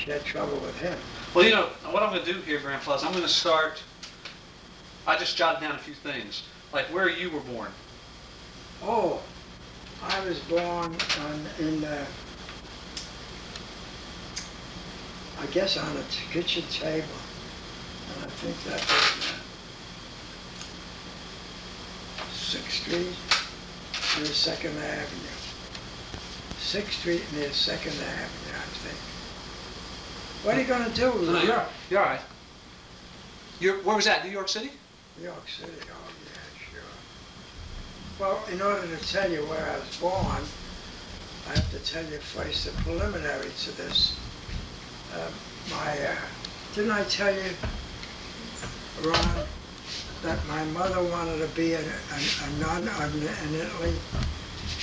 she had trouble with him. Well, you know, what I'm going to do here, Grandpa, is I'm going to start, I just jotted down a few things, like where you were born. Oh, I was born in I guess on a kitchen table, and I think that was 6th Street near 2nd Avenue. 6th Street near 2nd Avenue, I think. What are you going to do? No, you're all right. Where was that, New York City? New York City, oh yeah, sure. Well, in order to tell you where I was born, I have to tell you first the preliminary to this. Didn't I tell you, Ron, that my mother wanted to be a nun in Italy,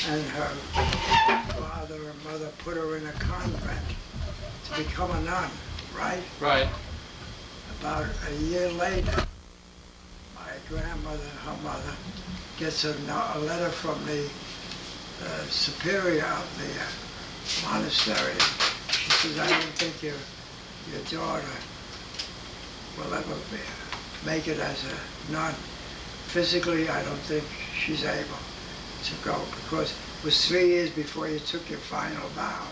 and her father and mother put her in a convent to become a nun, right? Right. About a year later, my grandmother, her mother, gets a letter from the superior of the monastery. She says, I don't think your daughter will ever make it as a nun. Physically, I don't think she's able to go, because it was 3 years before you took your final vow.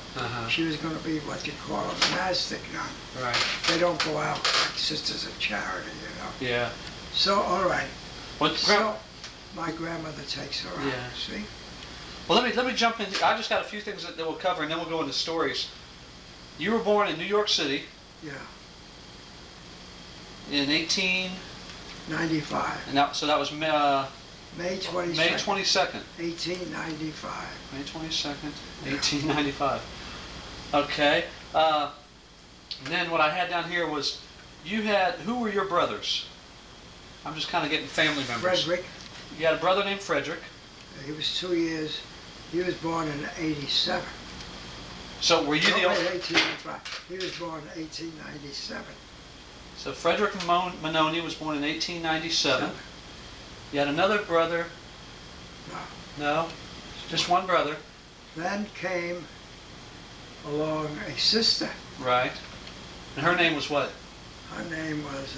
She was going to be what you call a monastic nun. Right. They don't go out like Sisters of Charity, you know. Yeah. So, all right. So, my grandmother takes her out, yeah. see? Well, let me jump in. I just got a few things that we'll cover, and then we'll go into stories. You were born in New York City. Yeah. In 18... 95. And that, so that was May 22nd. May 22nd. 1895. May 22nd, Yeah. 1895. Okay. And then what I had down here was, who were your brothers? I'm just kind of getting family members. Frederick. You had a brother named Frederick. He was 2 years. He was born in 87. So were you the wait, only... 1895. He was born in 1897. So Frederick Manoni was born in 1897. You had another brother? No. No? Just one brother. Then came along a sister. Right. And her name was what? Her name was,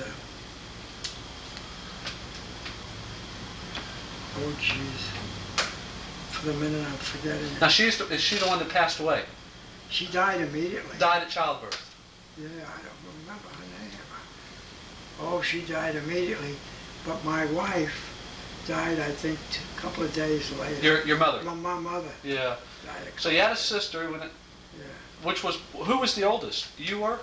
oh jeez, for the minute I'm forgetting it. Now is she the one that passed away? She died immediately. Died at childbirth. Yeah, I don't remember her name. Oh, she died immediately, but my wife died, I think, a couple of days later. Your mother? My mother. Yeah. Died So you had a sister, yeah. Who was the oldest? You were?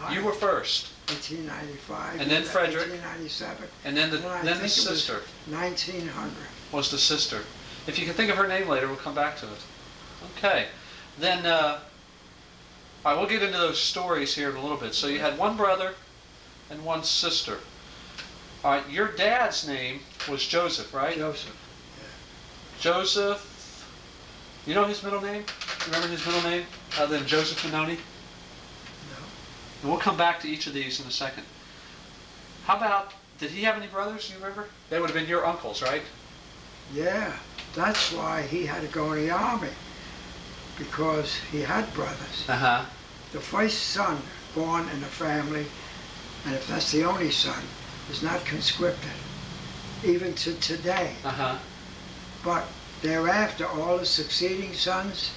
You were first. 1895. And then Frederick. 1897. And then the sister. 1900. Was the sister. If you can think of her name later, we'll come back to it. Okay. Then, I will get into those stories here in a little bit. So you had one brother and one sister. All right, your dad's name was Joseph, right? Joseph. Yeah. Joseph, you know his middle name? Remember his middle name other than Joseph Manoni? No. And we'll come back to each of these in a second. How about, did he have any brothers, you remember? They would have been your uncles, right? Yeah, that's why he had to go in the army, because he had brothers. Uh-huh. The first son born in a family, and if that's the only son, is not conscripted, even to today. Uh-huh. But thereafter, all the succeeding sons,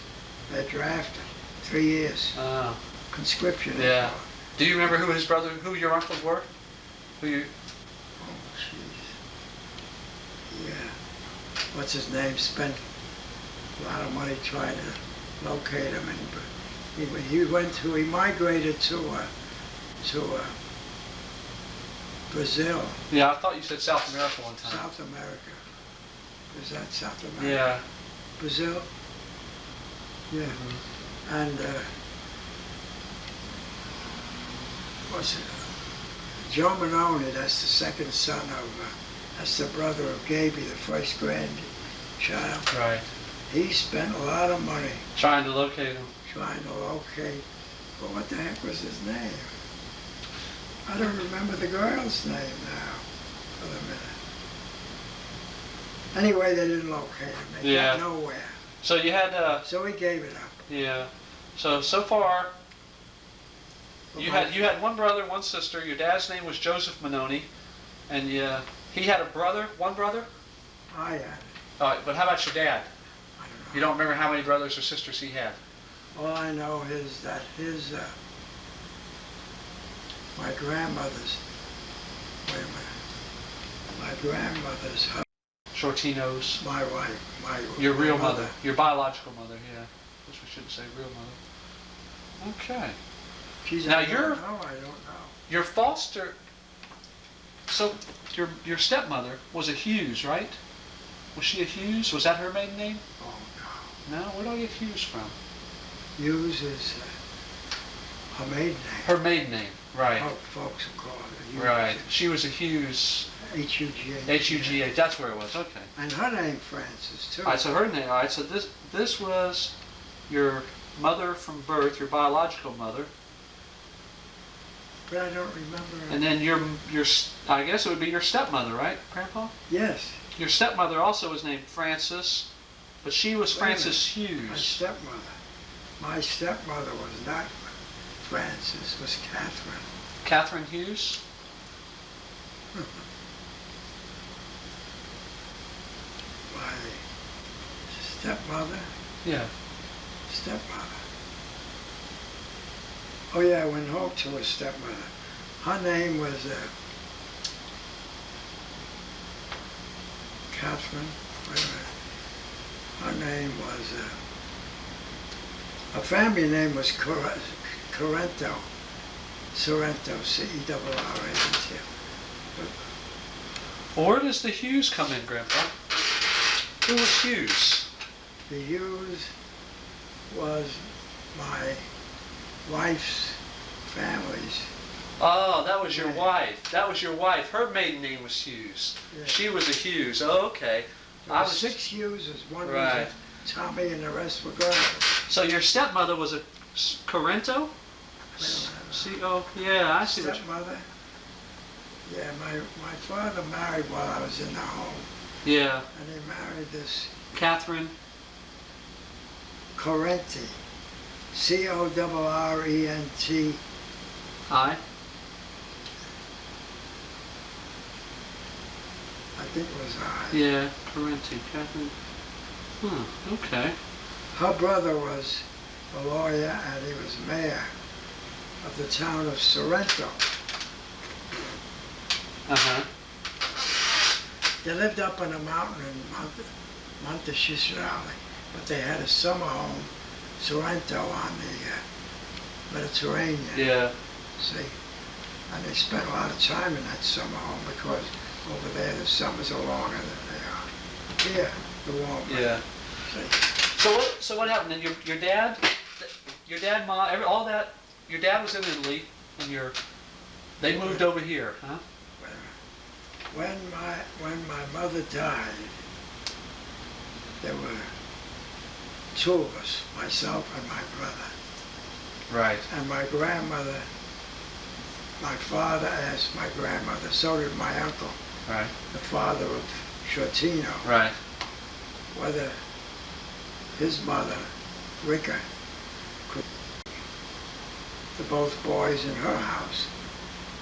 they're drafted. 3 years. Conscription. Yeah. Do you remember who your uncles were? Oh, jeez. Yeah. What's his name? Spent a lot of money trying to locate him, and he migrated to Brazil. Yeah, I thought you said South America one time. South America. Is that South America? Yeah. Brazil? Yeah. Mm-hmm. And what's it? Joe Manoni, that's the second son of, that's the brother of Gaby, the first grandchild. Right. He spent a lot of money Trying to locate him. trying to locate, but what the heck was his name? I don't remember the girl's name now, for the minute. Anyway, they didn't locate him. They got nowhere. So you had... So he gave it up. Yeah. So far, You had one brother, one sister. Your dad's name was Joseph Manoni, and he had a brother, one brother. I had it. But how about your dad? I don't know. You don't remember how many brothers or sisters he had? All I know is that my grandmother's, wait a minute, my grandmother's husband, Shortino's. my wife, Your my real mother. Your biological mother, yeah. I guess we shouldn't say real mother. Okay. She's Now I don't your know, I don't know. your foster. So your stepmother was a Hughes, right? Was she a Hughes? Was that her maiden name? Oh, no. No. Where do I get Hughes from? Hughes is her maiden name. Her maiden name, right? How folks will call it. Hughes. Right. She was a Hughes. H-U-G-A. H-U-G-A. That's where it was. Okay. And her name Frances too. All right. So her name. All right. So this was your mother from birth, your biological mother. But I don't remember. And then your I guess it would be your stepmother, right, Grandpa? Yes. Your stepmother also was named Frances, but she was Wait a minute. Frances Hughes. My stepmother was not Frances, was Catherine. Catherine Hughes? My stepmother? Yeah. Stepmother. Oh yeah, I went home to her stepmother. Her name was Catherine. Wait a minute. Her name was. Her family name was Corrento. Sorrento, C-E-R-R-A-N-T. Well, where does the Hughes come in, Grandpa? Who was Hughes? The Hughes was my wife's family's. Oh, that was your Yeah. wife. That was your wife. Her maiden name was Hughes. Yeah. She was a Hughes. Oh, okay. There were 6 Hugheses. One Right. was a Tommy and the rest were girls. So your stepmother was a Corrento? C-O, yeah, I see what you... Stepmother. Yeah, my father married while I was in the home. Yeah. And he married this Catherine. Correnti. C-O-R-R-E-N-T. I. I think it was I. Yeah, Correnti, Catherine. Okay. Her brother was a lawyer and he was mayor of the town of Sorrento. Uh-huh. They lived up on a mountain in Montecitorio, but they had a summer home, Sorrento, on the Mediterranean. Yeah. See, and they spent a lot of time in that summer home because over there the summers are longer than they are here, the warm weather. Yeah. See, So what happened? And your dad, mom, all that. Your dad was in Italy, and they moved over here, huh? when my mother died, there were 2 of us, myself and my brother. Right. And my grandmother, my father asked my grandmother, so did my uncle, Right. the father of Shortino, Right. whether his mother, Rika, could the both boys in her house.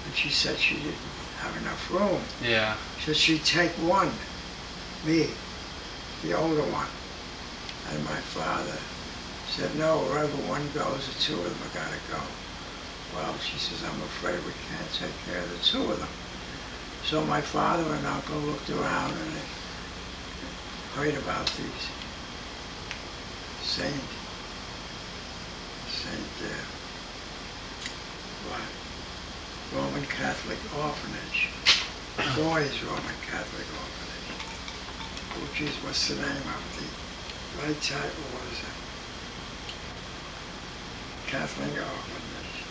And she said she didn't have enough room. Yeah. She said she'd take one, me, the older one. And my father said, no, wherever one goes, the 2 of them are gotta go. Well, she says, I'm afraid we can't take care of the 2 of them. So my father and uncle looked around and they heard about these Roman Catholic orphanage, boys Roman Catholic orphanage, which is, what's the name of the right title was Catholic orphanage.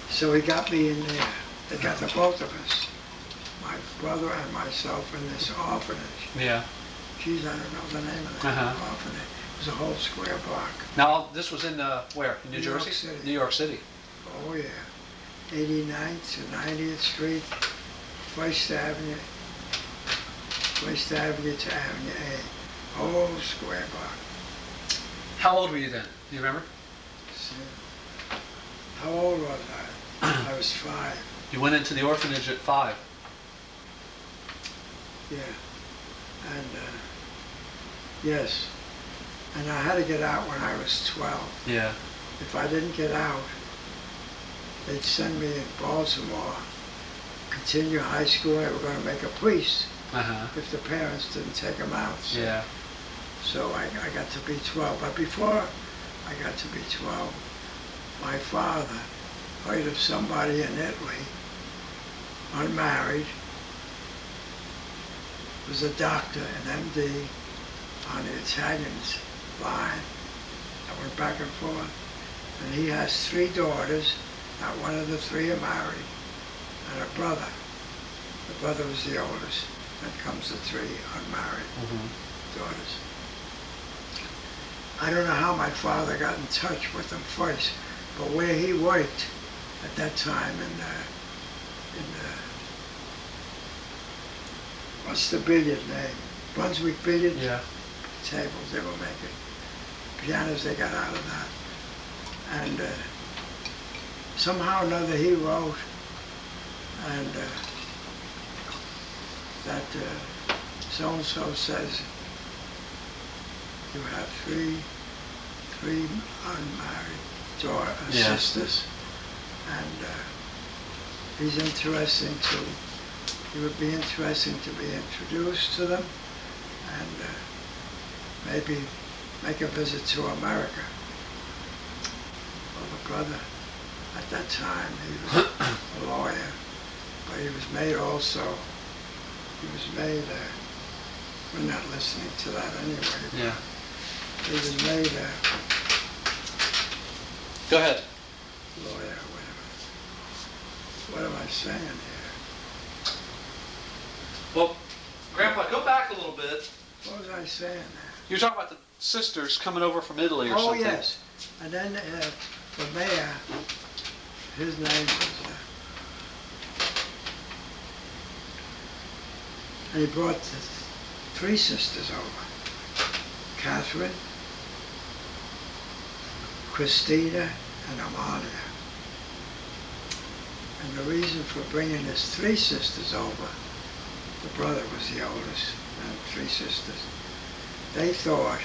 So he got me in there. They got the both of us, my brother and myself, in this orphanage. Yeah. Geez, I don't know the name of that orphanage. It was a whole square block. Now this was in where? In New Jersey? York City. New York City. Oh yeah. 89th to 90th Street, First Avenue to Avenue A. Whole square block. How old were you then? Do you remember? See? How old was I? was 5. You went into the orphanage at 5. Yeah. And, yes. And I had to get out when I was 12. Yeah. If I didn't get out, they'd send me in Baltimore, continue high school, they were going to make a priest if the parents didn't take them out. So, Yeah. so I got to be 12. But before I got to be 12, my father heard of somebody in Italy, unmarried, was a doctor, an MD, on the Italians line. I went back and forth. And he has 3 daughters, not one of the 3 are married, and a brother. The brother was the oldest. Then comes the 3 unmarried daughters. I don't know how my father got in touch with them first, but where he worked at that time in what's the billiard name? Brunswick Billiard? Yeah. Tables they were making. Pianos they got out of that. And somehow or another he wrote and that so-and-so says you have three unmarried sisters, and he's interesting to, he would be interesting to be introduced to them and maybe make a visit to America. Well, the brother, at that time, he was a lawyer, but he was made also, he was made, we're not listening to that anyway. Yeah. He was made a Go ahead. lawyer, whatever. What am I saying here? Well, Grandpa, go back a little bit. What was I saying there? You're talking about the sisters coming over from Italy or Oh, something. yes. And then the mayor, his name was, and he brought the 3 sisters over. Catherine, Christina, and Amalia. And the reason for bringing his 3 sisters over, the brother was the oldest, and 3 sisters, they thought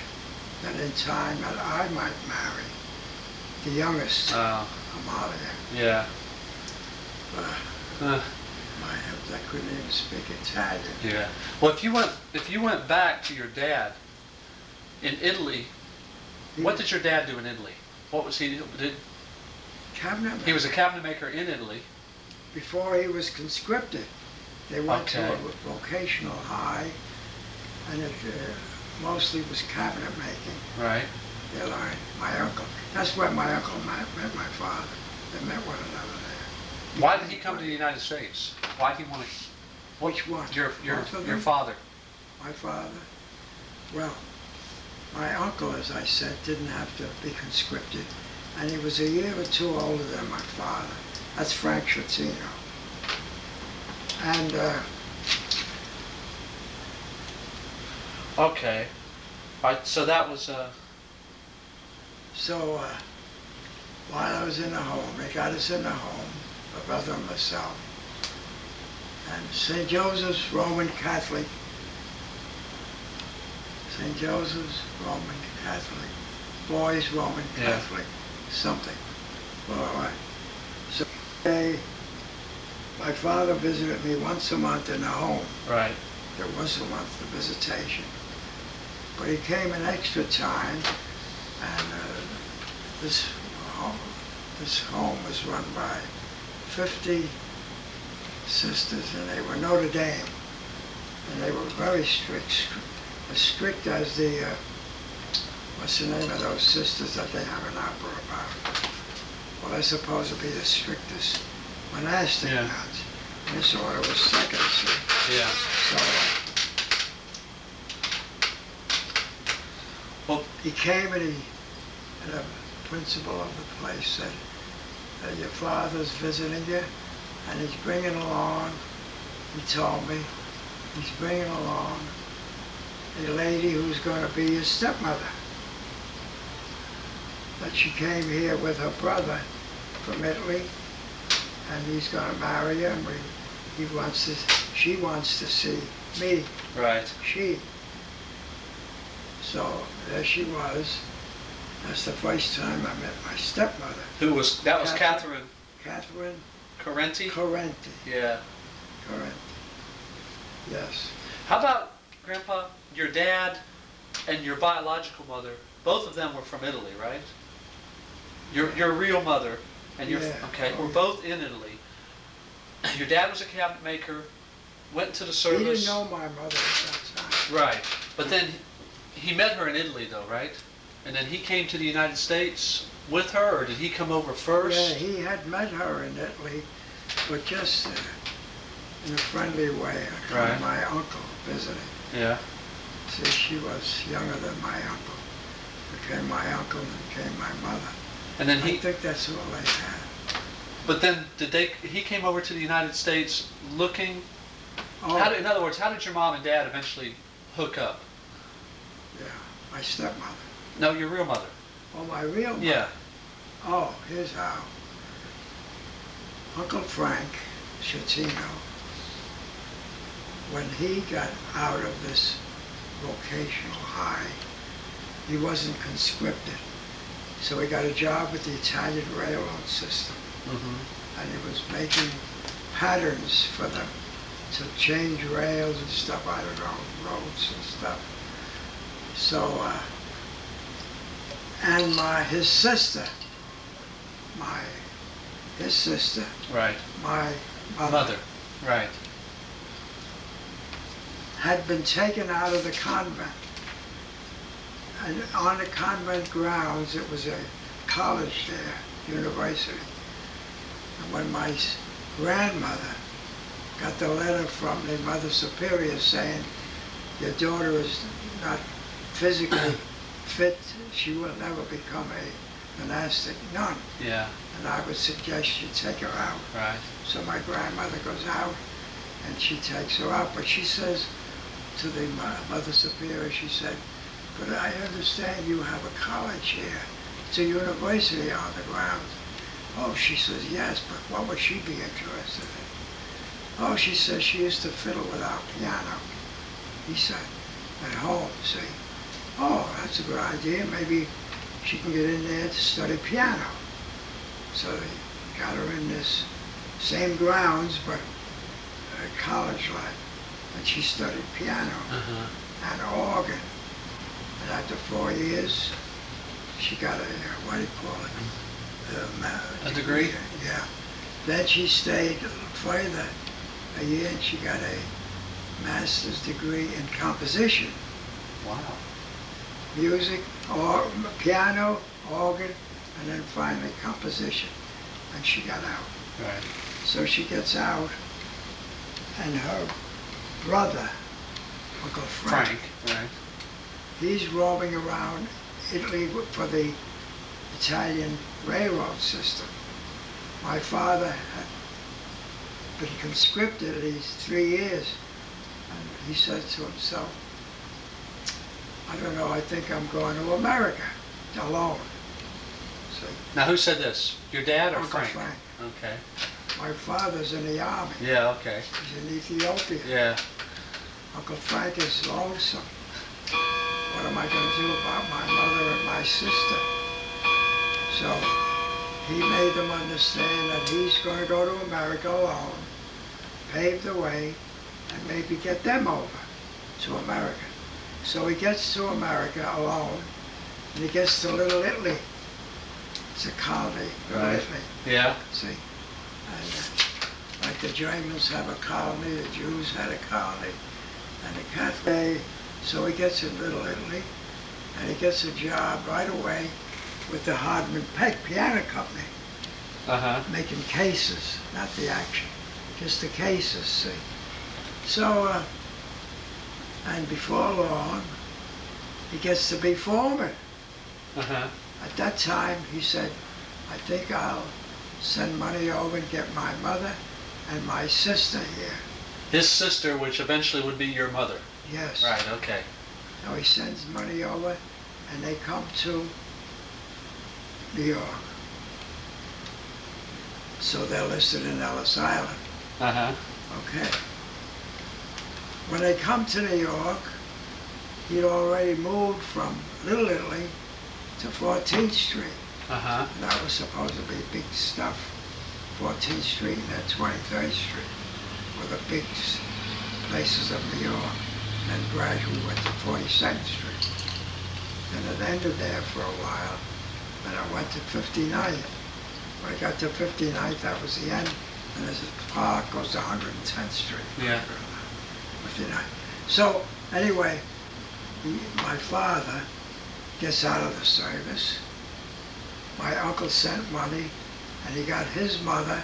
that in time that I might marry the youngest, Amalia. Yeah. I couldn't even speak Italian. Yeah. Well, if you went back to your dad in Italy, what did your dad do in Italy? What was he did? Cabinet maker. He was a cabinet maker in Italy. Before he was conscripted, they went to Okay. a vocational high, and it mostly was cabinet making. Right. They learned. My uncle. That's where my uncle met my father. They met one another there. Why did he come to the United States? Why did he want to? Which one? Your Both of your them? father. My father? Well, my uncle, as I said, didn't have to be conscripted, and he was a year or 2 older than my father. That's Frank Schettino. And Okay. Right. So that was. so while I was in the home, they got us in the home, my brother and myself, and St. Joseph's Roman Catholic, St. Joseph's Roman Catholic, boys Roman Catholic, something. Well, all right. So my father visited me once a month in the home. Right. There was a month of visitation. But he came an extra time, and this home was run by 50 sisters, and they were Notre Dame. And they were very strict, as strict as the, what's the name of those sisters that they have an opera about? Well, they're supposed to be the strictest monastic nuns. And this order was second, see? Yeah. So, Well, he came and the principal of the place said, your father's visiting you, and he's bringing along, he told me, he's bringing along a lady who's going to be his stepmother. That she came here with her brother from Italy, and he's going to marry her, and she wants to see me. Right. So there she was. That's the first time I met my stepmother. That was Catherine Catherine Correnti? Correnti. Yeah. Correnti. Yes. How about, Grandpa, your dad and your biological mother? Both of them were from Italy, right? Your real mother and your okay, we're both in Italy. Your dad was a cabinet maker, went to the service. He didn't know my mother at that time. Right, but then he met her in Italy, though, right? And then he came to the United States with her, or did he come over first? Yeah, he had met her in Italy, but just in a friendly way. Right. My uncle visiting. Yeah. See, she was younger than my uncle. Became my uncle and became my mother. And then I think that's all they had. But then he came over to the United States looking. Oh. In other words, how did your mom and dad eventually hook up? Yeah, my stepmother. No, your real mother. Oh, my real mother? Yeah. Oh, here's how. Uncle Frank Schettino, when he got out of this vocational high, he wasn't conscripted. So he got a job with the Italian railroad system. Mm-hmm. And he was making patterns for them to change rails and stuff, I don't know, roads and stuff. So, and his sister, Right. my mother, Right. had been taken out of the convent. And on the convent grounds, it was a college there, university. And when my grandmother got the letter from the Mother Superior saying, your daughter is not physically fit, she will never become a monastic nun. Yeah. And I would suggest you take her out. Right. So my grandmother goes out and she takes her out. But she says to the Mother Superior, she said, but I understand you have a college here. It's a university on the grounds. Oh, she says, yes, but what would she be interested in? Oh, she says she used to fiddle with our piano. He said, at home, see. Oh, that's a good idea. Maybe she can get in there to study piano. So they got her in this same grounds, but college-like. And she studied piano and organ. And after 4 years, she got a, what do you call it? A degree? Yeah. Then she stayed further a year and she got a master's degree in composition. Wow. Music, or piano, organ, and then finally composition. And she got out. Right. So she gets out, and her brother, Uncle Frank, Right. he's roaming around Italy for the Italian railroad system. My father had been conscripted at least 3 years, and he said to himself, I don't know, I think I'm going to America alone. So, Now, who said this? Your dad or Uncle Frank? Frank. Okay. My father's in the army. Yeah, okay. He's in Ethiopia. Yeah. Uncle Frank is lonesome. What am I going to do about my mother and my sister? So he made them understand that he's going to go to America alone, pave the way, and maybe get them over to America. So he gets to America alone, and he gets to Little Italy. It's a colony, Little Italy. Yeah. See, and like the Germans have a colony, the Jews had a colony, and the Catholic. So he gets in Little Italy, and he gets a job right away with the Hardman Peck Piano Company, making cases, not the action, just the cases. See, so and before long, he gets to be foreman. At that time, he said, I think I'll send money over and get my mother and my sister here. His sister, which eventually would be your mother. Yes. Right, okay. Now he sends money over, and they come to New York. So they're listed in Ellis Island. Uh-huh. Okay. When they come to New York, he'd already moved from Little Italy to 14th Street. Uh-huh. And that was supposed to be big stuff. 14th Street and then 23rd Street were the big places of New York. And then gradually went to 42nd Street. And it ended there for a while. Then I went to 59th. When I got to 59th, that was the end. And there's a park goes to 110th Street. Yeah. 59. So anyway, my father gets out of the service. My uncle sent money, and he got his mother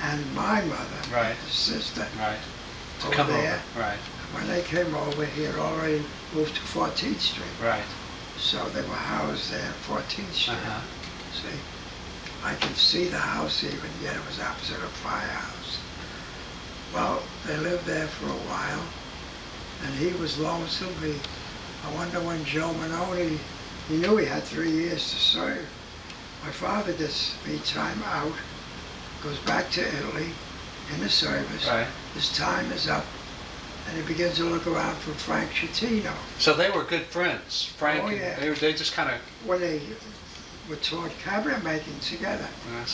and my mother, Right. his sister, Right. To over come there. over. Right. When they came over, he had already moved to 14th Street. Right. So they were housed there at 14th Street. Uh-huh. See, I can see the house even yet. It was opposite a firehouse. Well, they lived there for a while, and he was lonesome. I wonder when Joe Manoni, he knew he had 3 years to serve. My father gets meantime out, goes back to Italy in the service. Right. His time is up, and he begins to look around for Frank Schettino. So they were good friends. Frank Oh, and yeah. they just kind of... When they were taught cabinet making together,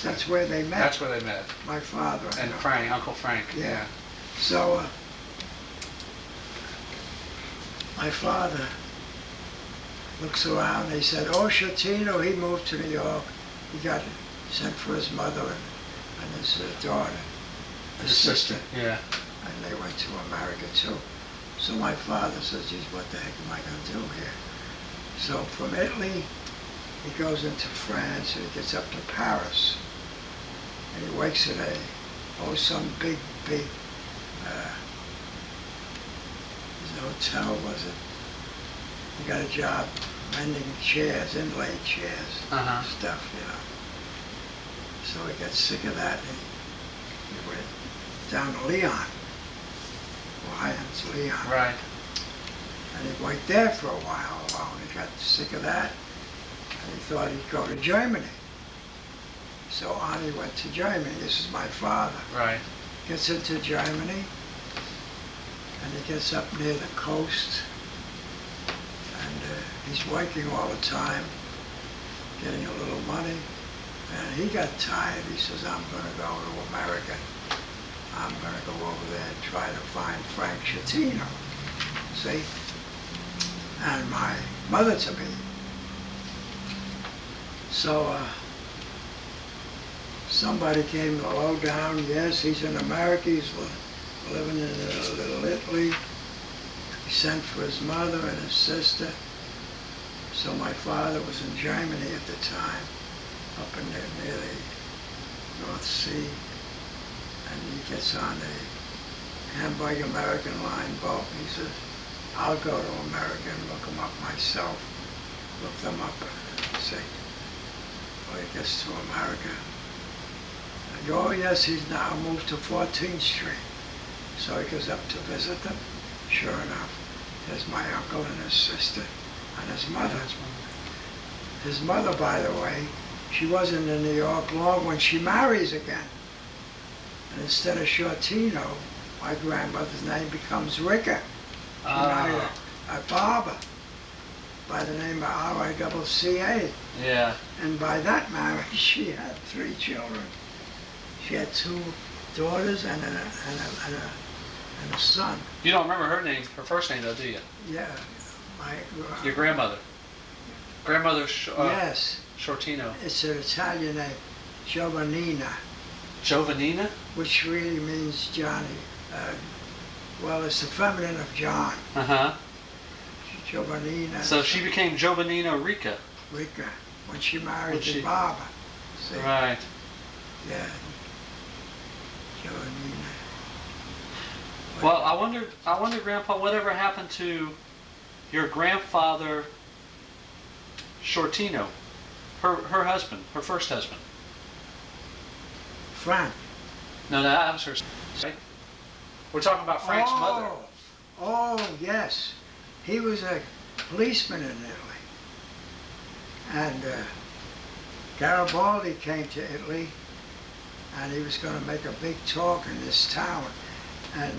that's where they met. That's where they met. My father And Frank, Uncle Frank. Yeah. So my father looks around and he said, oh, Schettino, he moved to New York. He got sent for his mother and his daughter, his sister. Yeah. And they went to America too. So my father says, geez, what the heck am I going to do here? So from Italy, he goes into France and he gets up to Paris. And he wakes at some big, hotel, was it? He got a job mending chairs, inlaid chairs, Uh-huh. stuff, you know. So he got sick of that and he went down to Leon, Ohio's Leon. Right. And he worked there for a while alone. He got sick of that and he thought he'd go to Germany. So on he went to Germany. This is my father. Right. Gets into Germany and he gets up near the coast and he's working all the time, getting a little money, and he got tired. He says, I'm going to go to America. I'm going to go over there and try to find Frank Schettino. See? And my mother to be. So somebody came to low down, yes, he's in America, he's living in Little Italy. He sent for his mother and his sister. So my father was in Germany at the time, up in there near the North Sea. And he gets on the Hamburg-American line boat. He says, I'll go to America and look them up myself. Look them up and say, well, he gets to America. I go, oh yes, he's now moved to 14th Street. So he goes up to visit them. Sure enough, there's my uncle and his sister and his mother. His mother, by the way, she wasn't in New York long when she marries again. And instead of Schettino, my grandmother's name becomes Ricker. She married a barber by the name of R-I-C-C-A. Yeah. And by that marriage, she had 3 children. She had 2 daughters and a son. You don't remember her name, her first name though, do you? Yeah, Your grandmother. Grandmother yes, Schettino. it's an Italian name, Giovannina, Giovannina? which really means Johnny. Well, it's the feminine of John. Uh-huh. Giovannina. So she became Giovannina Rica. Rica, when she married When the barber. See? Right. Yeah. Giovannina. Well, I wonder, Grandpa, whatever happened to your grandfather Schettino, her husband, her first husband? Frank. No, that was her. Right? We're talking about Frank's mother. Oh, yes. He was a policeman in Italy. And Garibaldi came to Italy and he was going to make a big talk in this town. And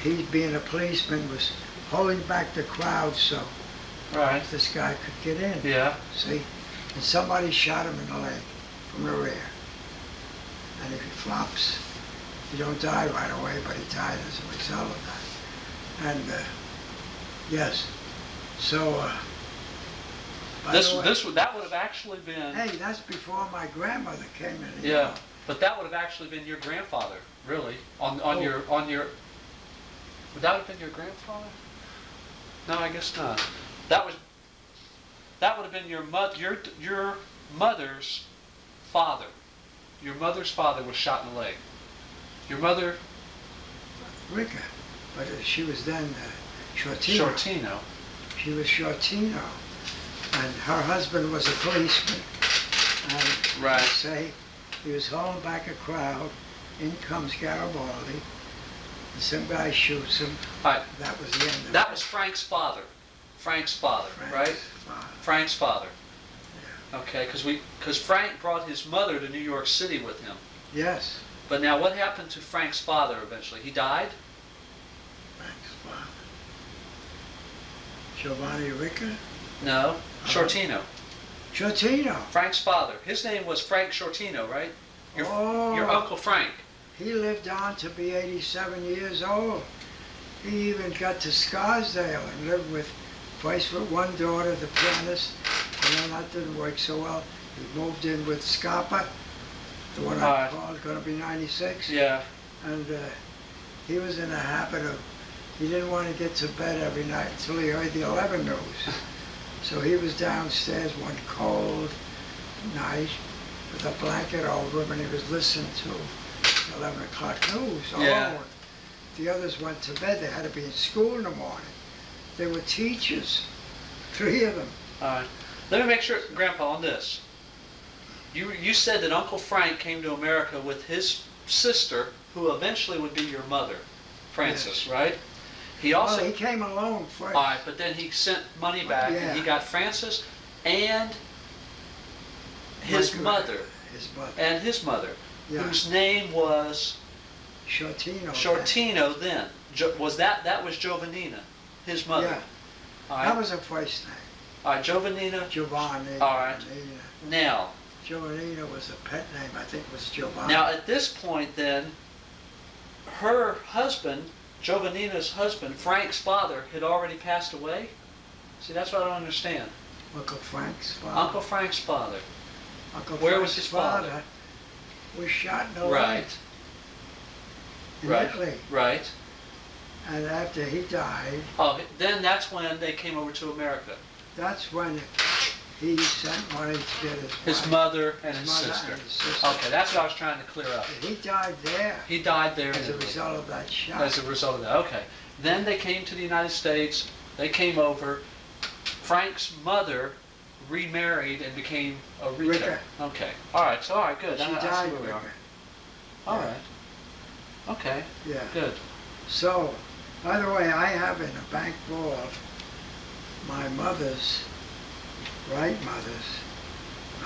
he, being a policeman, was holding back the crowd so Right. this guy could get in. Yeah. See? And somebody shot him in the leg from the rear. And if he flops, he don't die right away, but he died as a result of that. And yes, so by the way, That would have actually been. hey, that's before my grandmother came in. Yeah, but that would have actually been your grandfather, really, on your. Would that have been your grandfather? No, I guess not. That would have been your mother's father. Your mother's father was shot in the leg. Your mother. Ricca, but she was then Shortino. Shortino. She was Shortino, and her husband was a policeman. And Right. say he was holding back a crowd. In comes Garibaldi. And some guy shoots him. All right. That was the end of That it. was Frank's father. Frank's father, Frank's right? father. Frank's father. Yeah. Okay, because Frank brought his mother to New York City with him. Yes, But now, what happened to Frank's father eventually? He died? Frank's father. Giovanni Ricca? No. Shortino. Shortino. Frank's father. His name was Frank Shortino, right? Oh. Your Uncle Frank. He lived on to be 87 years old. He even got to Scarsdale and lived with, twice with one daughter, the pianist, and then that didn't work so well. He moved in with Scarpa, the one I called, going to be 96. Yeah. And he was in a habit of, he didn't want to get to bed every night until he heard the 11 news. So he was downstairs one cold night with a blanket over him, and he was listening to 11 o'clock news alone. Yeah. The others went to bed. They had to be in school in the morning. They were teachers, 3 of them. All right. Let me make sure, Grandpa, on this. You said that Uncle Frank came to America with his sister, who eventually would be your mother, Frances, right? He also. Well, he came alone first. All right, but then he sent money back, and he got Frances and his mother. His mother. And his mother, Yeah. whose name was Shortino. Shortino. Then was that was Giovannina, his mother. Yeah. All right. That was her first name. All right, Giovannina. Giovanni. All right. Giovannina. Now. Giovannina was a pet name. I think it was Giovanni. Now at this point, then, her husband, Giovannina's husband, Frank's father, had already passed away. See, that's what I don't understand. Uncle Frank's father. Uncle Frank's father. Uncle Where Frank's was his father? Was shot in the Right. leg. In Right. Italy. Right. And after he died, Oh, then that's when they came over to America. that's when he sent money to get His wife, mother and his mother sister. and his sister. Okay, that's what I was trying to clear up. He died there He died there as a in Italy. result of that shot. As a result of that. Okay. Then they came to the United States. They came over. Frank's mother remarried and became a Rita. Ricca. Okay. All right. So all right. Good. She I see died where we with are. her. All Yeah. right. Okay. Yeah. Good. So, by the way, I have in a bank vault my mother's, right mother's,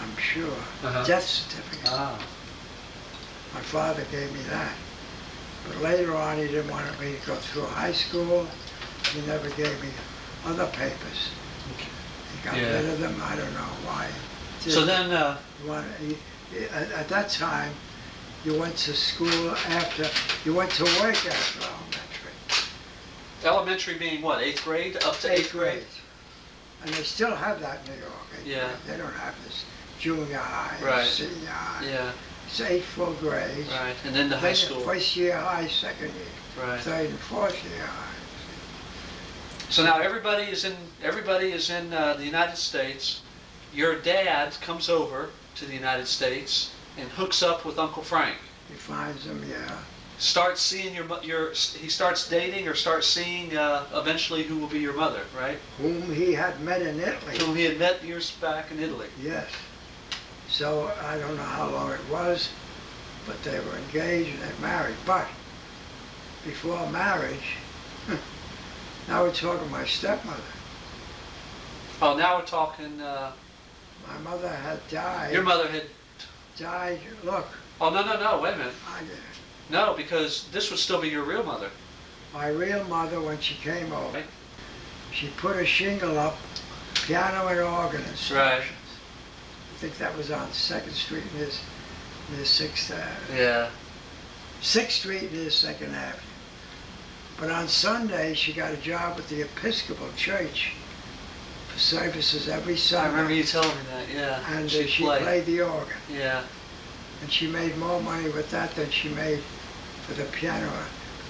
I'm sure, death certificate. Ah. My father gave me that. But later on, he didn't want me to go through high school. He never gave me other papers. He got rid of them. I don't know why. So then. At that time, you went to school after, you went to work after elementary. Elementary being what? 8th grade? Up to 8th grade? And they still have that in New York. 8th Yeah. grade. They don't have this junior high, Right. senior high. Yeah. It's 8 full grades. Right. And then the high school. First year high, second year, Right. third and fourth year high. So now everybody is in the United States. Your dad comes over to the United States and hooks up with Uncle Frank. He finds them, yeah. Starts seeing he starts dating or starts seeing eventually who will be your mother, right? Whom he had met in Italy. Whom he had met years back in Italy. Yes. So I don't know how long it was, but they were engaged and they married. But before marriage, now we're talking my stepmother. Oh, now we're talking. My mother had died. Your mother had died, look, Oh, no, wait a minute. I, No, because this would still be your real mother. my real mother, when she came over, Right. she put a shingle up, piano and organ instructions. I think that was on 2nd Street near 6th Avenue. Yeah. 6th Street near 2nd Avenue. But on Sunday, she got a job with the Episcopal Church for services every I Sunday. remember you telling me that, yeah. And She'd she play. played the organ. Yeah. And she made more money with that than she made for the piano,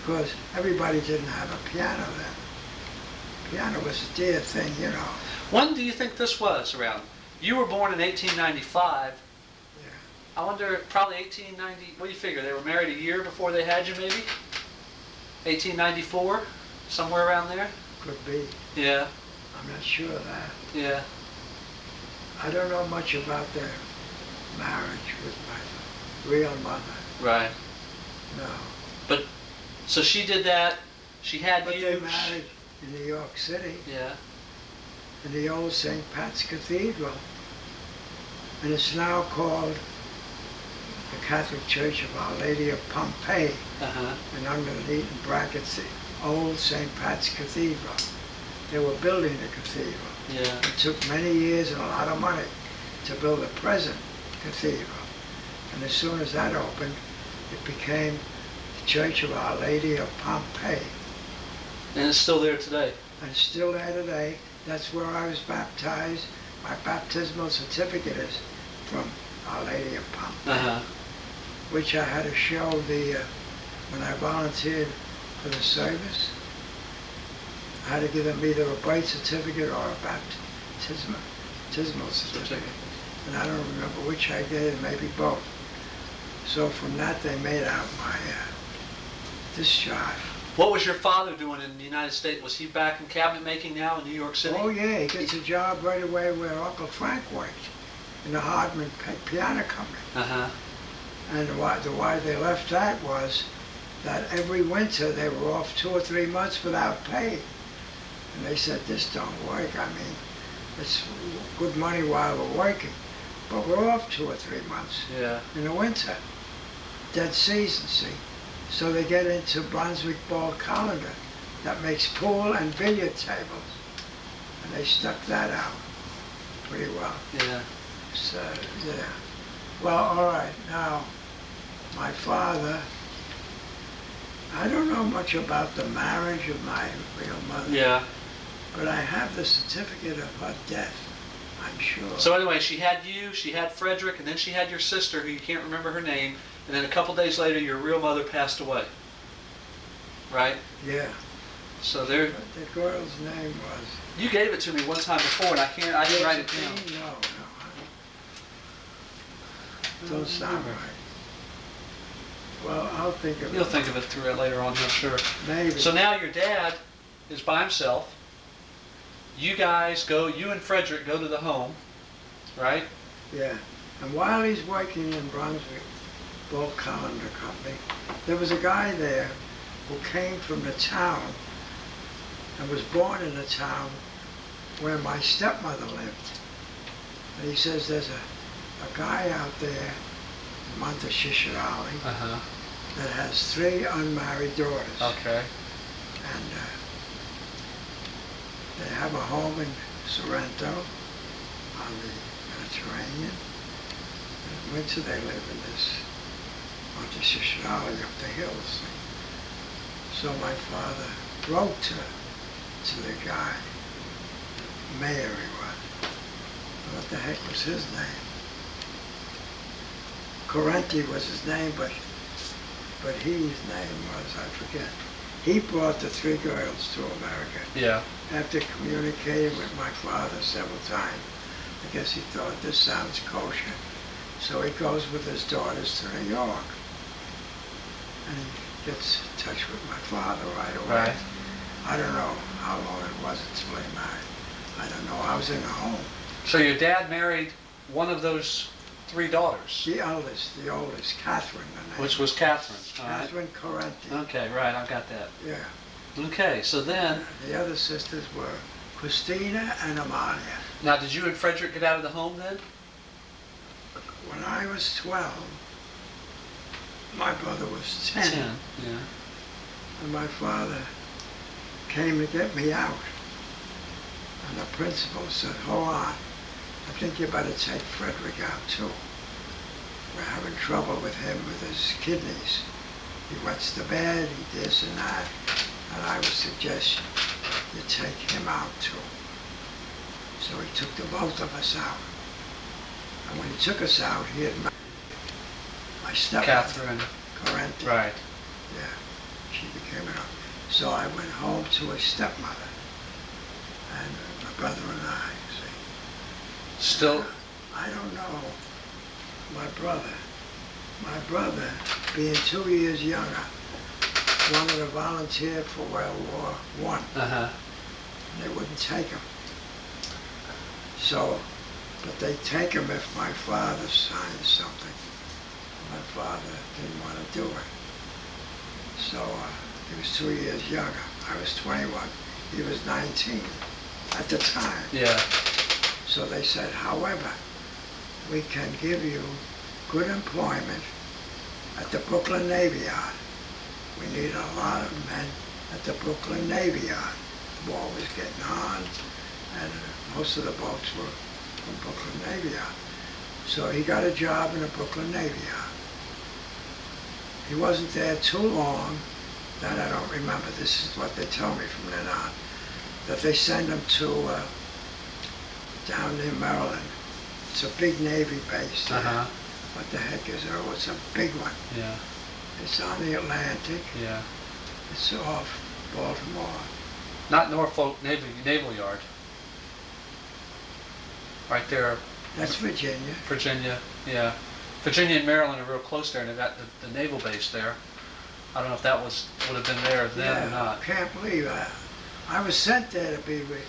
because everybody didn't have a piano then. Piano was a dear thing, you know. When do you think this was around? You were born in 1895. Yeah. I wonder, probably 1890, what do you figure? They were married a year before they had you, maybe? 1894? Somewhere around there? Could be. Yeah. I'm not sure of that. Yeah. I don't know much about their marriage with my real mother. Right. No. So she did that. She had But you. they married in New York City, Yeah. in the old St. Pat's Cathedral. And it's now called the Catholic Church of Our Lady of Pompeii. Uh-huh. And underneath in brackets, the old St. Pat's Cathedral. They were building the cathedral. Yeah. It took many years and a lot of money to build the present cathedral. And as soon as that opened, it became the Church of Our Lady of Pompeii. And it's still there today. And it's still there today. That's where I was baptized. My baptismal certificate is from Our Lady of Pompeii, Uh-huh. which I had to show when I volunteered for the service. I had to give them either a birth certificate or a baptismal certificate. And I don't remember which I gave, maybe both. So from that they made out my discharge. What was your father doing in the United States? Was he back in cabinet making now in New York City? Oh yeah, he gets a job right away where Uncle Frank worked, in the Hardman Piano Company. Uh-huh. And why they left that was that every winter they were off 2 or 3 months without pay. And they said, this don't work. I mean, it's good money while we're working, but we're off 2 or 3 months Yeah. in the winter. Dead season, see? So they get into Brunswick Ball Colander that makes pool and billiard tables. And they stuck that out pretty well. Yeah. So, yeah. Well, all right, now, my father, I don't know much about the marriage of my real mother. Yeah. But I have the certificate of her death, I'm sure. So anyway, she had you, she had Frederick, and then she had your sister, who you can't remember her name, and then a couple days later, your real mother passed away. Right? Yeah. So there. The girl's name was... You gave it to me one time before, and I didn't write it down. No. Don't sound right. Well, I'll think of it. You'll think of it through it later on, I'm sure. Maybe. So now your dad is by himself. You guys go, you and Frederick go to the home, right? Yeah. And while he's working in Brunswick, Ball Colander Company, there was a guy there who came from the town and was born in the town where my stepmother lived. And he says there's a guy out there in Monteshishirali Uh-huh. that has 3 unmarried daughters. Okay. And they have a home in Sorrento on the Mediterranean. In winter they live in this Monteshishirali up the hills thing. So my father wrote to the guy, Mayor he was. What the heck was his name? Correnti was his name, but his name was, I forget. He brought the 3 girls to America. Yeah. After communicating with my father several times, I guess he thought this sounds kosher. So he goes with his daughters to New York. And he gets in touch with my father right away. Right. I don't know how long it was until they married. I don't know. I was in the home. So your dad married one of those 3 daughters, The oldest, Catherine, the name. which was Catherine. All right. Catherine Correnti. Okay, right, I've got that. Yeah. Okay, so then, The other sisters were Christina and Amalia. now did you and Frederick get out of the home then? when I was 12, my brother was 10, 10, yeah. and my father came to get me out. And the principal said, hold on, I think you better take Frederick out too. We're having trouble with him with his kidneys. He wets the bed, he this and that, and I would suggest you take him out too. So he took the both of us out. And when he took us out, he had my stepmother, Catherine. Correnti. Right. Yeah, she became an. So I went home to his stepmother, and my brother and I. See. Still. I don't know. My brother, being 2 years younger, wanted to volunteer for World War I. Uh-huh. They wouldn't take him. So, but they take him if my father signed something. My father didn't want to do it. So he was 2 years younger. I was 21. He was 19 at the time. Yeah. So they said, however, we can give you good employment at the Brooklyn Navy Yard. We need a lot of men at the Brooklyn Navy Yard. The war was getting on, and most of the boats were from Brooklyn Navy Yard. So he got a job in the Brooklyn Navy Yard. He wasn't there too long, that I don't remember. This is what they tell me from then on, that they send him to down near Maryland. It's a big Navy base there. Uh-huh. What the heck is it? Oh, it's a big one. Yeah. It's on the Atlantic. Yeah. It's off Baltimore. Not Norfolk Naval Yard. Right there. That's Virginia. Virginia, yeah. Virginia and Maryland are real close there, and they've got the naval base there. I don't know if that would have been there then or not. I can't believe that. I was sent there to be with,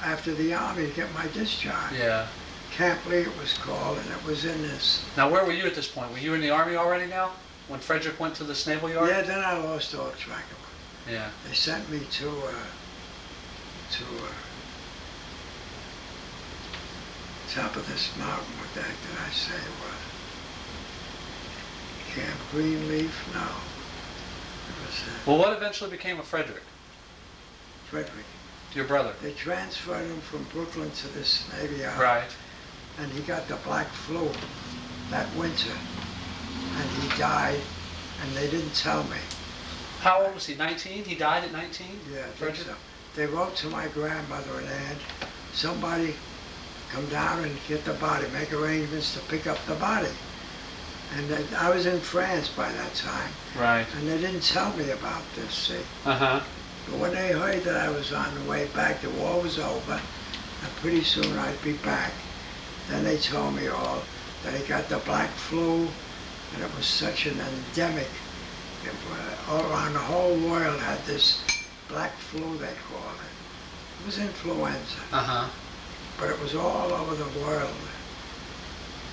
after the Army to get my discharge. Yeah. Camp Lee it was called, and it was in this. Now, where were you at this point? Were you in the Army already now? When Frederick went to this naval yard? Yeah, then I lost all track of it. Yeah. They sent me to top of this mountain. What the heck did I say it was? Camp Greenleaf? No. It was Well, what eventually became of Frederick, Frederick. your brother? They transferred him from Brooklyn to this Navy Yard. Right. And he got the black flu that winter. And he died, and they didn't tell me. How old was he? 19? He died at 19? Yeah, I think so. They wrote to my grandmother and aunt, somebody come down and get the body, make arrangements to pick up the body. And I was in France by that time. Right. And they didn't tell me about this, see. Uh-huh. But when they heard that I was on the way back, the war was over, and pretty soon I'd be back, then they told me all that he got the black flu, and it was such an endemic. All around the whole world had this black flu, they called it. It was influenza. Uh-huh. But it was all over the world.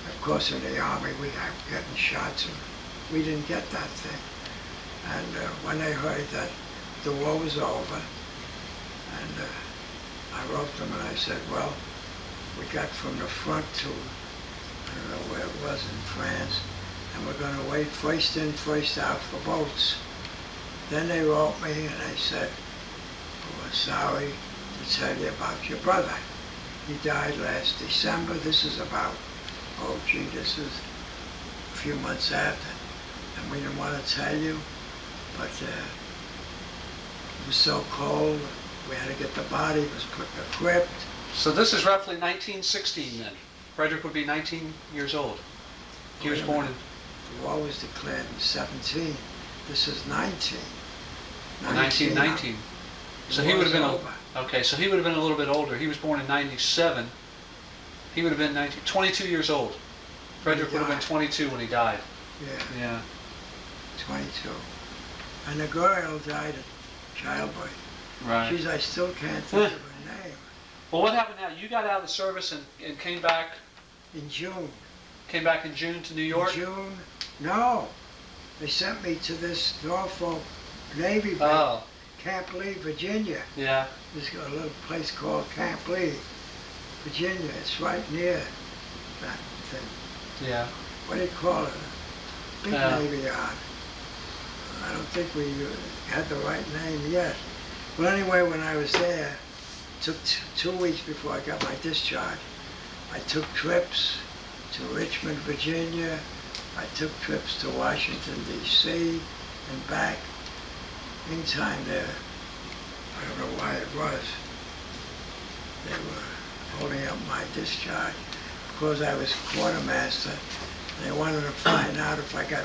Of course, in the Army, we had getting shots, and we didn't get that thing. And when they heard that the war was over, and I wrote them and I said, well, we got from the front to, I don't know where it was in France, and we're going to wait first in, first out for boats. Then they wrote me and they said, we're sorry to tell you about your brother. He died last December. This is about, oh gee, this is a few months after. And we didn't want to tell you, but it was so cold, we had to get the body, it was put in the crypt. So this is roughly 1916 then. Frederick would be 19 years old. He was born in... The war was declared in 17. This is 19. 1919. So he would have been... Okay, so he would have been a little bit older. He was born in 97. He would have been 22 years old. Frederick would have been 22 when he died. Yeah. Yeah. 22. And the girl died at childbirth. Right. Geez, I still can't think of her name. Well, what happened now? You got out of the service and came back... In June. Came back in June to New York? In June? No. They sent me to this Norfolk Navy base, Camp Lee, Virginia. Yeah. There's a little place called Camp Lee, Virginia. It's right near that thing. Yeah. what do you call it? Big Yeah. Navy yard. I don't think we had the right name yet. Well, anyway, when I was there, it took 2 weeks before I got my discharge. I took trips to Richmond, Virginia. I took trips to Washington, D.C. and back. Meantime there, I don't know why it was, they were holding up my discharge because I was quartermaster. They wanted to find out if I got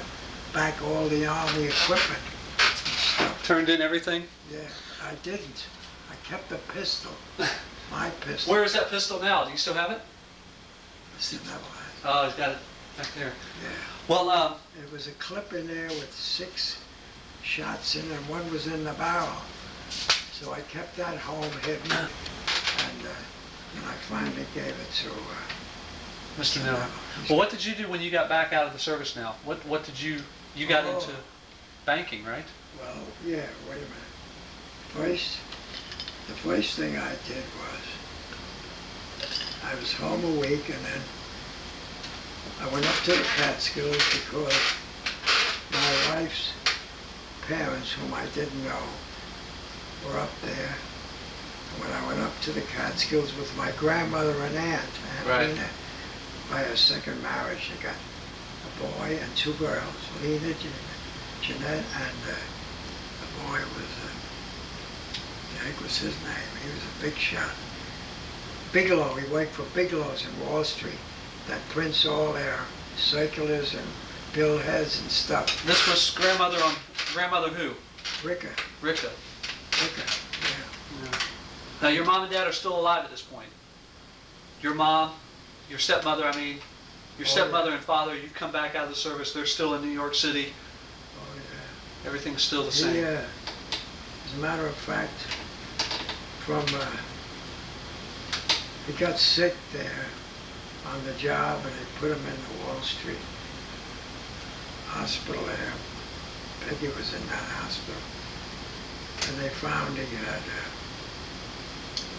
back all the Army equipment and stuff. Turned in everything? Yeah, I didn't. I kept the pistol, my pistol. Where is that pistol now? Do you still have it? Still never had it. Oh, he's got it back there. Yeah. Well, There was a clip in there with 6 shots in and one was in the barrel. So I kept that home hidden, and I finally gave it to Mr. Miller. Well, what did you do when you got back out of the service now? What did you got into banking, right? Well, yeah, wait a minute. The first thing I did was, I was home a week and then I went up to the Catskills because my wife's parents, whom I didn't know, were up there. And when I went up to the Catskills with my grandmother and aunt, Right. Lena, by her second marriage, she got a boy and 2 girls, Lena, Jeanette, and the boy was, I think was his name. He was a big shot. Bigelow, he worked for Bigelow's in Wall Street that prints all their circulars and bill heads and stuff. This was grandmother who? Ricka, Ricka. yeah. Now, your mom and dad are still alive at this point. Your mom, your stepmother, your stepmother and father, you come back out of the service, they're still in New York City. Oh, yeah. Everything's still the same. As a matter of fact, he got sick there on the job and they put him in the Wall Street hospital there. Peggy was in that hospital. And they found he had,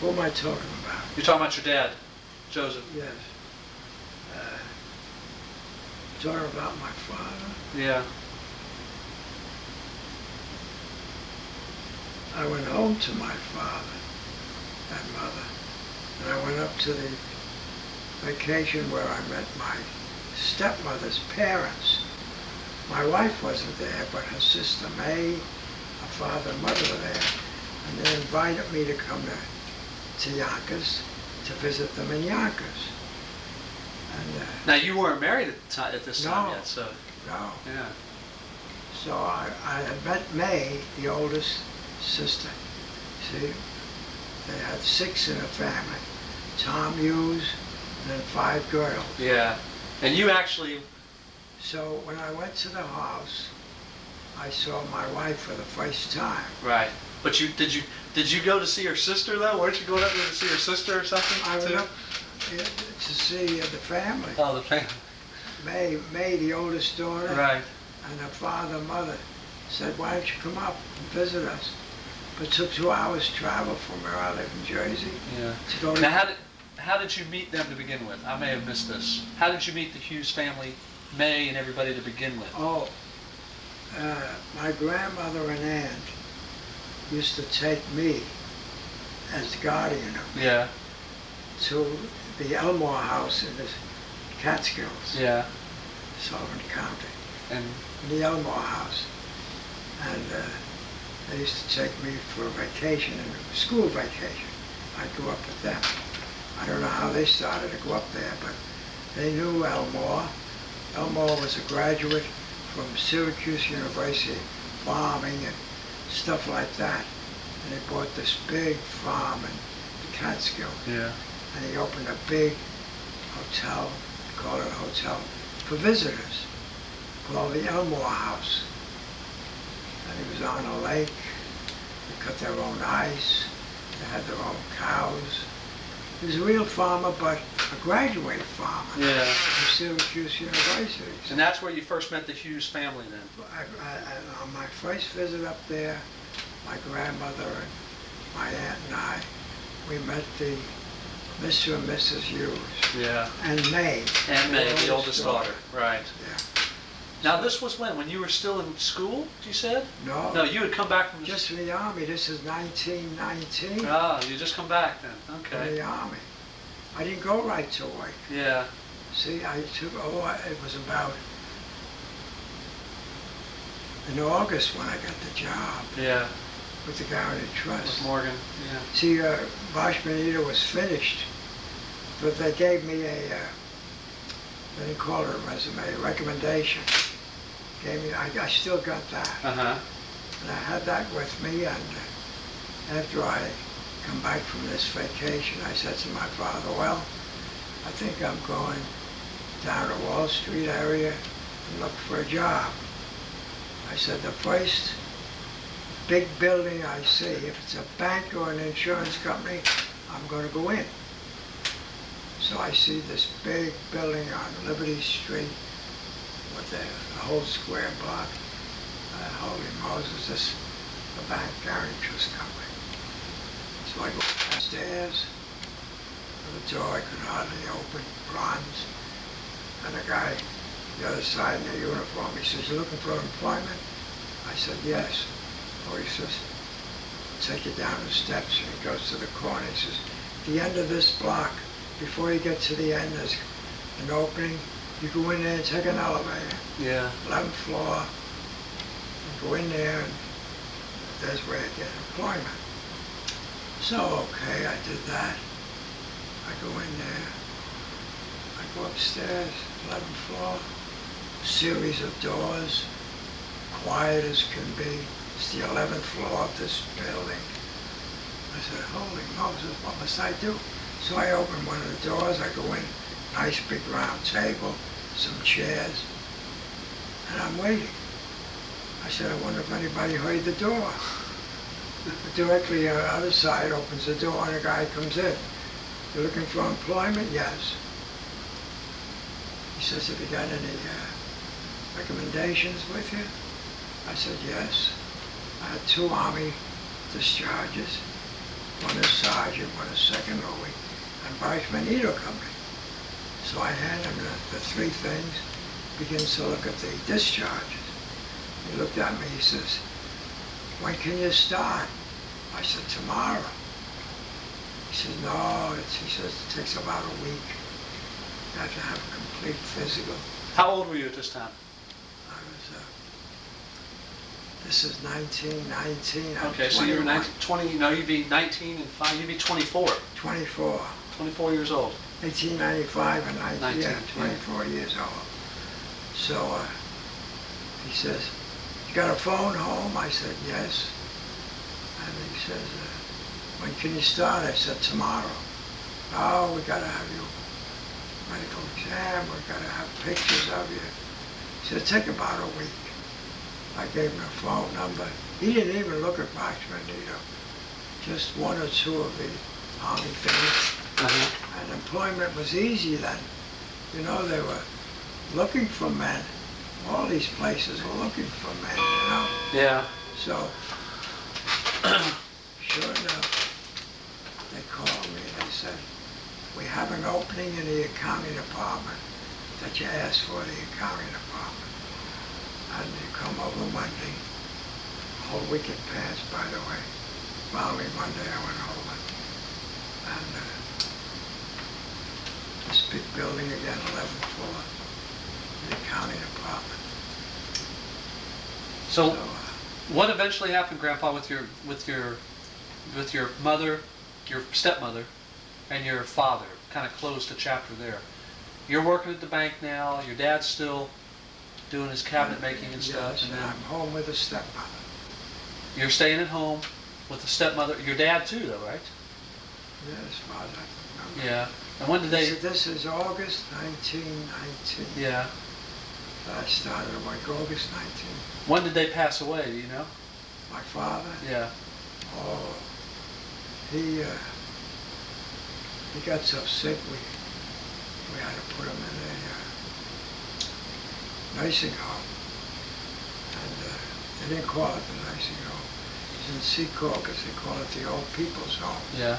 who am I talking about? You're talking about your dad, Joseph. Yes. Talking about my father. Yeah. I went home to my father and mother, and I went up to the vacation where I met my stepmother's parents. My wife wasn't there, but her sister May, her father and mother were there, and they invited me to come to Yonkers to visit them in Yonkers. And now, you weren't married at this time No. yet, so. no, Yeah. so I had met May, the oldest sister. See, they had 6 in a family. Tom Hughes, and then 5 girls. Yeah. And you actually. So when I went to the house, I saw my wife for the first time. Right. But did you go to see her sister though? Weren't you going up there to see her sister or something? I went too? up to see the family. Oh, the family. May, the oldest daughter, Right. and her father and mother said, why don't you come up and visit us? But it took 2 hours travel from where I live in Jersey Yeah. to go to... Now, how did you meet them to begin with? I may have missed this. How did you meet the Hughes family, May, and everybody to begin with? Oh, my grandmother and aunt used to take me as guardian of me Yeah. to the Elmore house in the Catskills, Yeah. Sullivan County, And the Elmore house. And they used to take me for a vacation, a school vacation. I'd go up with them. I don't know how they started to go up there, but they knew Elmore. Elmore was a graduate from Syracuse University, farming and stuff like that. And he bought this big farm in the Catskills. yeah. And he opened a big hotel, called it a hotel, for visitors, called the Elmore House. And he was on a lake. They cut their own ice. They had their own cows. He was a real farmer, but a graduate farmer Yeah. from Syracuse University. And that's where you first met the Hughes family then? On my first visit up there, my grandmother and my aunt and I, we met the Mr. and Mrs. Hughes. Yeah. And May. And May, the oldest daughter. Right. Yeah. Now this was when you were still in school, you said? No. No, you had come back from Just from the Army. This is 1919. Ah, you just come back then. From Okay. the Army. I didn't go right to work. Yeah. See, I took, it was about in August when I got the job Yeah. with the Guaranty With Trust. Morgan. Yeah. See, Bosch Bonita was finished, but they gave me a, they didn't call it a resume, a recommendation. Gave me, I still got that. Uh-huh. And I had that with me, and after I come back from this vacation, I said to my father, well, I think I'm going down to Wall Street area and look for a job. I said, the first big building I see, if it's a bank or an insurance company, I'm going to go in. So I see this big building on Liberty Street with the whole square block. Holy Moses, this is the bank, Guaranty Trust Company. So I go downstairs, the door I could hardly open, bronze, and the guy the other side in the uniform, he says, you looking for employment? I said, yes. Oh, he says, take it down the steps, and he goes to the corner. He says, at the end of this block, before you get to the end, there's an opening. You go in there and take an elevator. Yeah. 11th floor. You go in there, and there's where you get employment. So, okay, I did that. I go in there. I go upstairs, 11th floor. Series of doors, quiet as can be. It's the 11th floor of this building. I said, holy Moses, what must I do? So I open one of the doors, I go in, nice big round table, some chairs, and I'm waiting. I said, I wonder if anybody heard the door. Directly on the other side opens the door and a guy comes in. You're looking for employment? Yes. He says, have you got any recommendations with you? I said, yes. I had 2 Army discharges. One is sergeant, one is second Louis, and Bosch Bonita Company. So I hand him the 3 things, begins to look at the discharges. He looked at me, he says, when can you start? I said, tomorrow. He said, no, he says, it takes about a week. You have to have a complete physical. How old were you at this time? I was, this is 1919. I'm Okay, so you were 21. 20, no, you'd be 19 and 5, you'd be 24. 24. 24 years old. 1895 and 19, yeah, 24 years old. So he says, you got a phone home? I said, yes. And he says, when can you start? I said, tomorrow. Oh, we got to have you medical exam. We got to have pictures of you. He said, take about a week. I gave him a phone number. He didn't even look at Bosch Bonita. Just 1 or 2 of the Army things. Uh-huh. And employment was easy then. You know, they were looking for men. All these places were looking for men, you know. Yeah. So, sure enough, they called me and they said, we have an opening in the accounting department that you asked for, the accounting department. And you come over Monday. The whole week had passed, by the way. Following Monday, I went over. And this big building again, 11th floor, the accounting department. So, what eventually happened, Grandpa, with your mother, your stepmother, and your father? Kind of closed the chapter there. You're working at the bank now. Your dad's still doing his cabinet making and stuff. Yes, And then I'm home with a stepmother. you're staying at home with the stepmother. Your dad too, though, right? Yes, father. I remember. Yeah. And when did they? This is August 1919. Yeah. I started like August 19. When did they pass away? Do you know? My father, Yeah. oh, he got so sick we had to put him in a nursing home. And they didn't call it the nursing home. It was in Secaucus, they call it the Old People's Home. Yeah.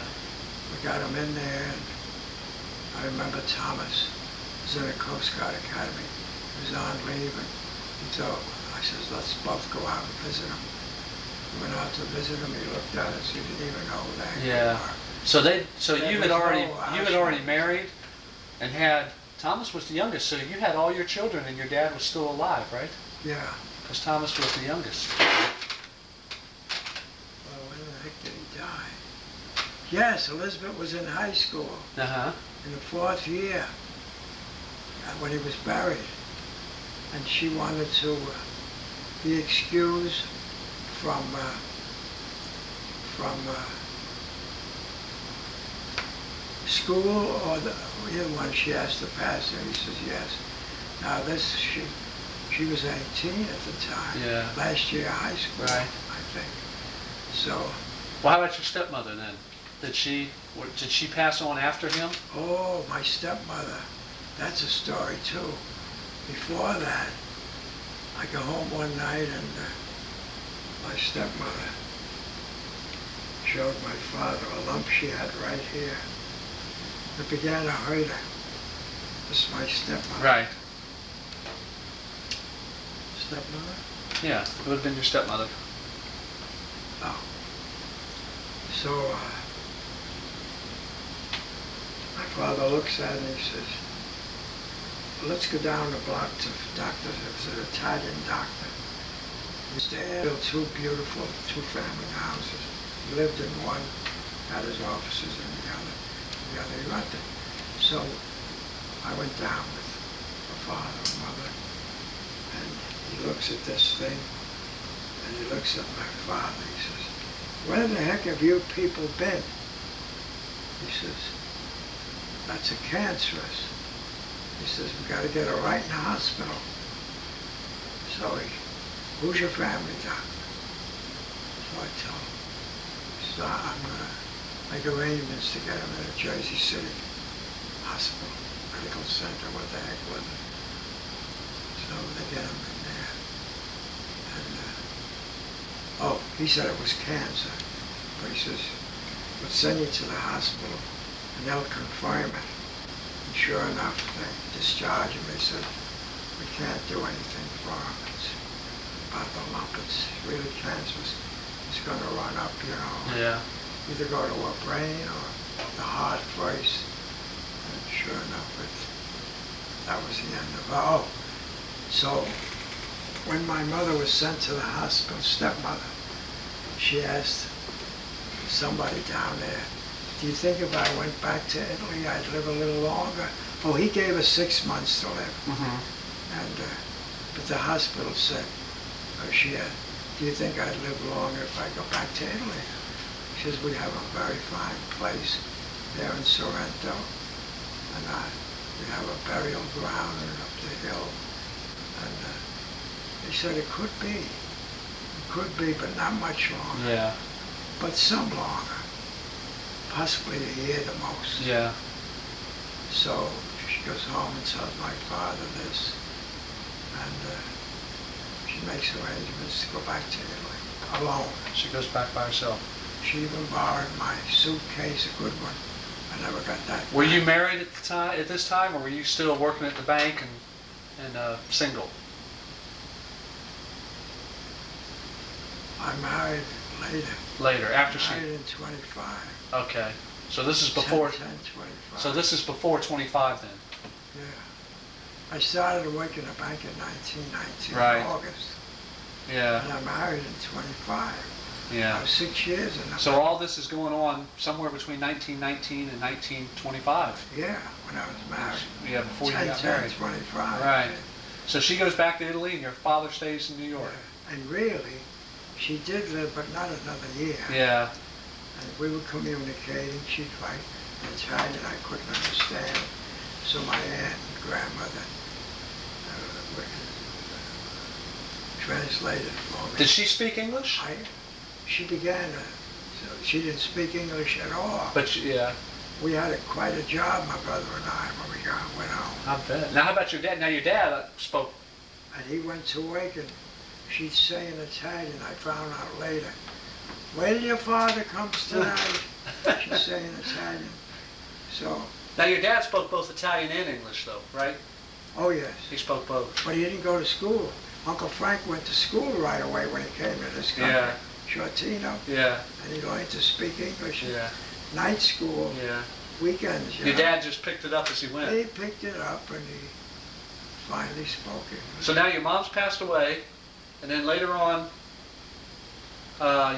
We got him in there, and I remember Thomas was in the Coast Guard Academy. He was on leave, and he thought, I says, let's both go out and visit him. We went out to visit him. He looked at us. He didn't even know who the heck we were. So There you was had already no you had already Ashland. married, and had Thomas was the youngest. So you had all your children, and your dad was still alive, right? Yeah. Because Thomas was the youngest. Well, when the heck did he die? Yes, Elizabeth was in high school Uh-huh. in the 4th year when he was buried. And she wanted to be excused from school, or either one. She asked the pastor, he says yes. Now this, she was 18 at the time. Yeah. Last year high school, Right. I think. So, Well, how about your stepmother then? Did she pass on after him? oh, my stepmother, that's a story too. Before that, I go home one night and my stepmother showed my father a lump she had right here. It began to hurt her. This is my stepmother. Right. Stepmother? Yeah, it would have been your stepmother. Oh. So, my father looks at it and he says, let's go down the block to doctor. It was an Italian doctor. His dad built 2 beautiful 2-family houses. He lived in one, had his offices in the other he rented. So I went down with my father and mother, and he looks at this thing, and he looks at my father. He says, where the heck have you people been? He says, that's a cancerous. He says, we got to get her right in the hospital. So who's your family doctor? So I tell him, so I'm going to make arrangements to get him in a Jersey City hospital, medical center, what the heck was it? So they get him in there. And, oh, he said it was cancer. But he says, we'll send you to the hospital and they'll confirm it. And sure enough, they discharged him. They said, we can't do anything for him. It's about the lump. It's really cancerous. It's going to run up, you know. Yeah. Either go to her brain or the heart first. And sure enough, that was the end of it. Oh, so when my mother was sent to the hospital, stepmother, she asked somebody down there, do you think if I went back to Italy, I'd live a little longer? Oh, he gave her 6 months to live. Mm-hmm. And but the hospital said, do you think I'd live longer if I go back to Italy? She says, we have a very fine place there in Sorrento, and we have a burial ground up the hill. And they said it could be, but not much longer. Yeah. But some longer, possibly a year the most. Yeah. So she goes home and tells my father this, and she makes arrangements to go back to Italy alone. She goes back by herself. She even borrowed my suitcase, a good one. I never got that. Were you married at the time, at this time, or were you still working at the bank and single? I married later. Later, after she. Married in 25. Okay. So this is before. 10, 25. So this is before 25 then. Yeah. I started to work in a bank in 1919, Right. August. Yeah. And I married in 25. I Yeah. was 6 years in the So bank. all this is going on somewhere between 1919 and 1925. Yeah, when I was married. Yeah, before you 10, got 10, married. 25. Right. So she goes back to Italy, and your father stays in New York. Yeah. And really, she did live, but not another year. Yeah. And we were communicating. She'd write in Italian I couldn't understand. So my aunt and grandmother translated for me. Did she speak English? She began she didn't speak English at all. But yeah. We had quite a job, my brother and I, when we went home. I bet. Now how about your dad? Now your dad spoke. And he went to work, and she'd say in Italian, I found out later, wait till your father comes tonight. She'd say in Italian. So Now your dad spoke both Italian and English though, right? Oh, yes. He spoke both. But he didn't go to school. Uncle Frank went to school right away when he came to this country. Yeah. Shortino. Yeah. And he learned to speak English. Yeah. Night school. Yeah. Weekends. Your dad just picked it up as he went. He picked it up and he finally spoke it. So now your mom's passed away, and then later on,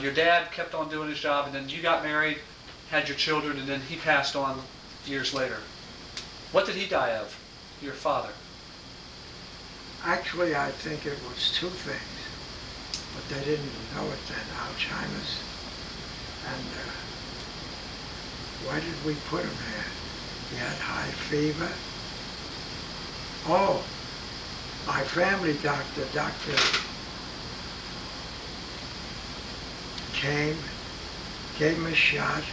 your dad kept on doing his job, and then you got married, had your children, and then he passed on years later. What did he die of, your father? Actually, I think it was two things, but they didn't know it then, Alzheimer's. And why did we put him there? He had high fever. Oh, my family doctor, came, gave him a shot,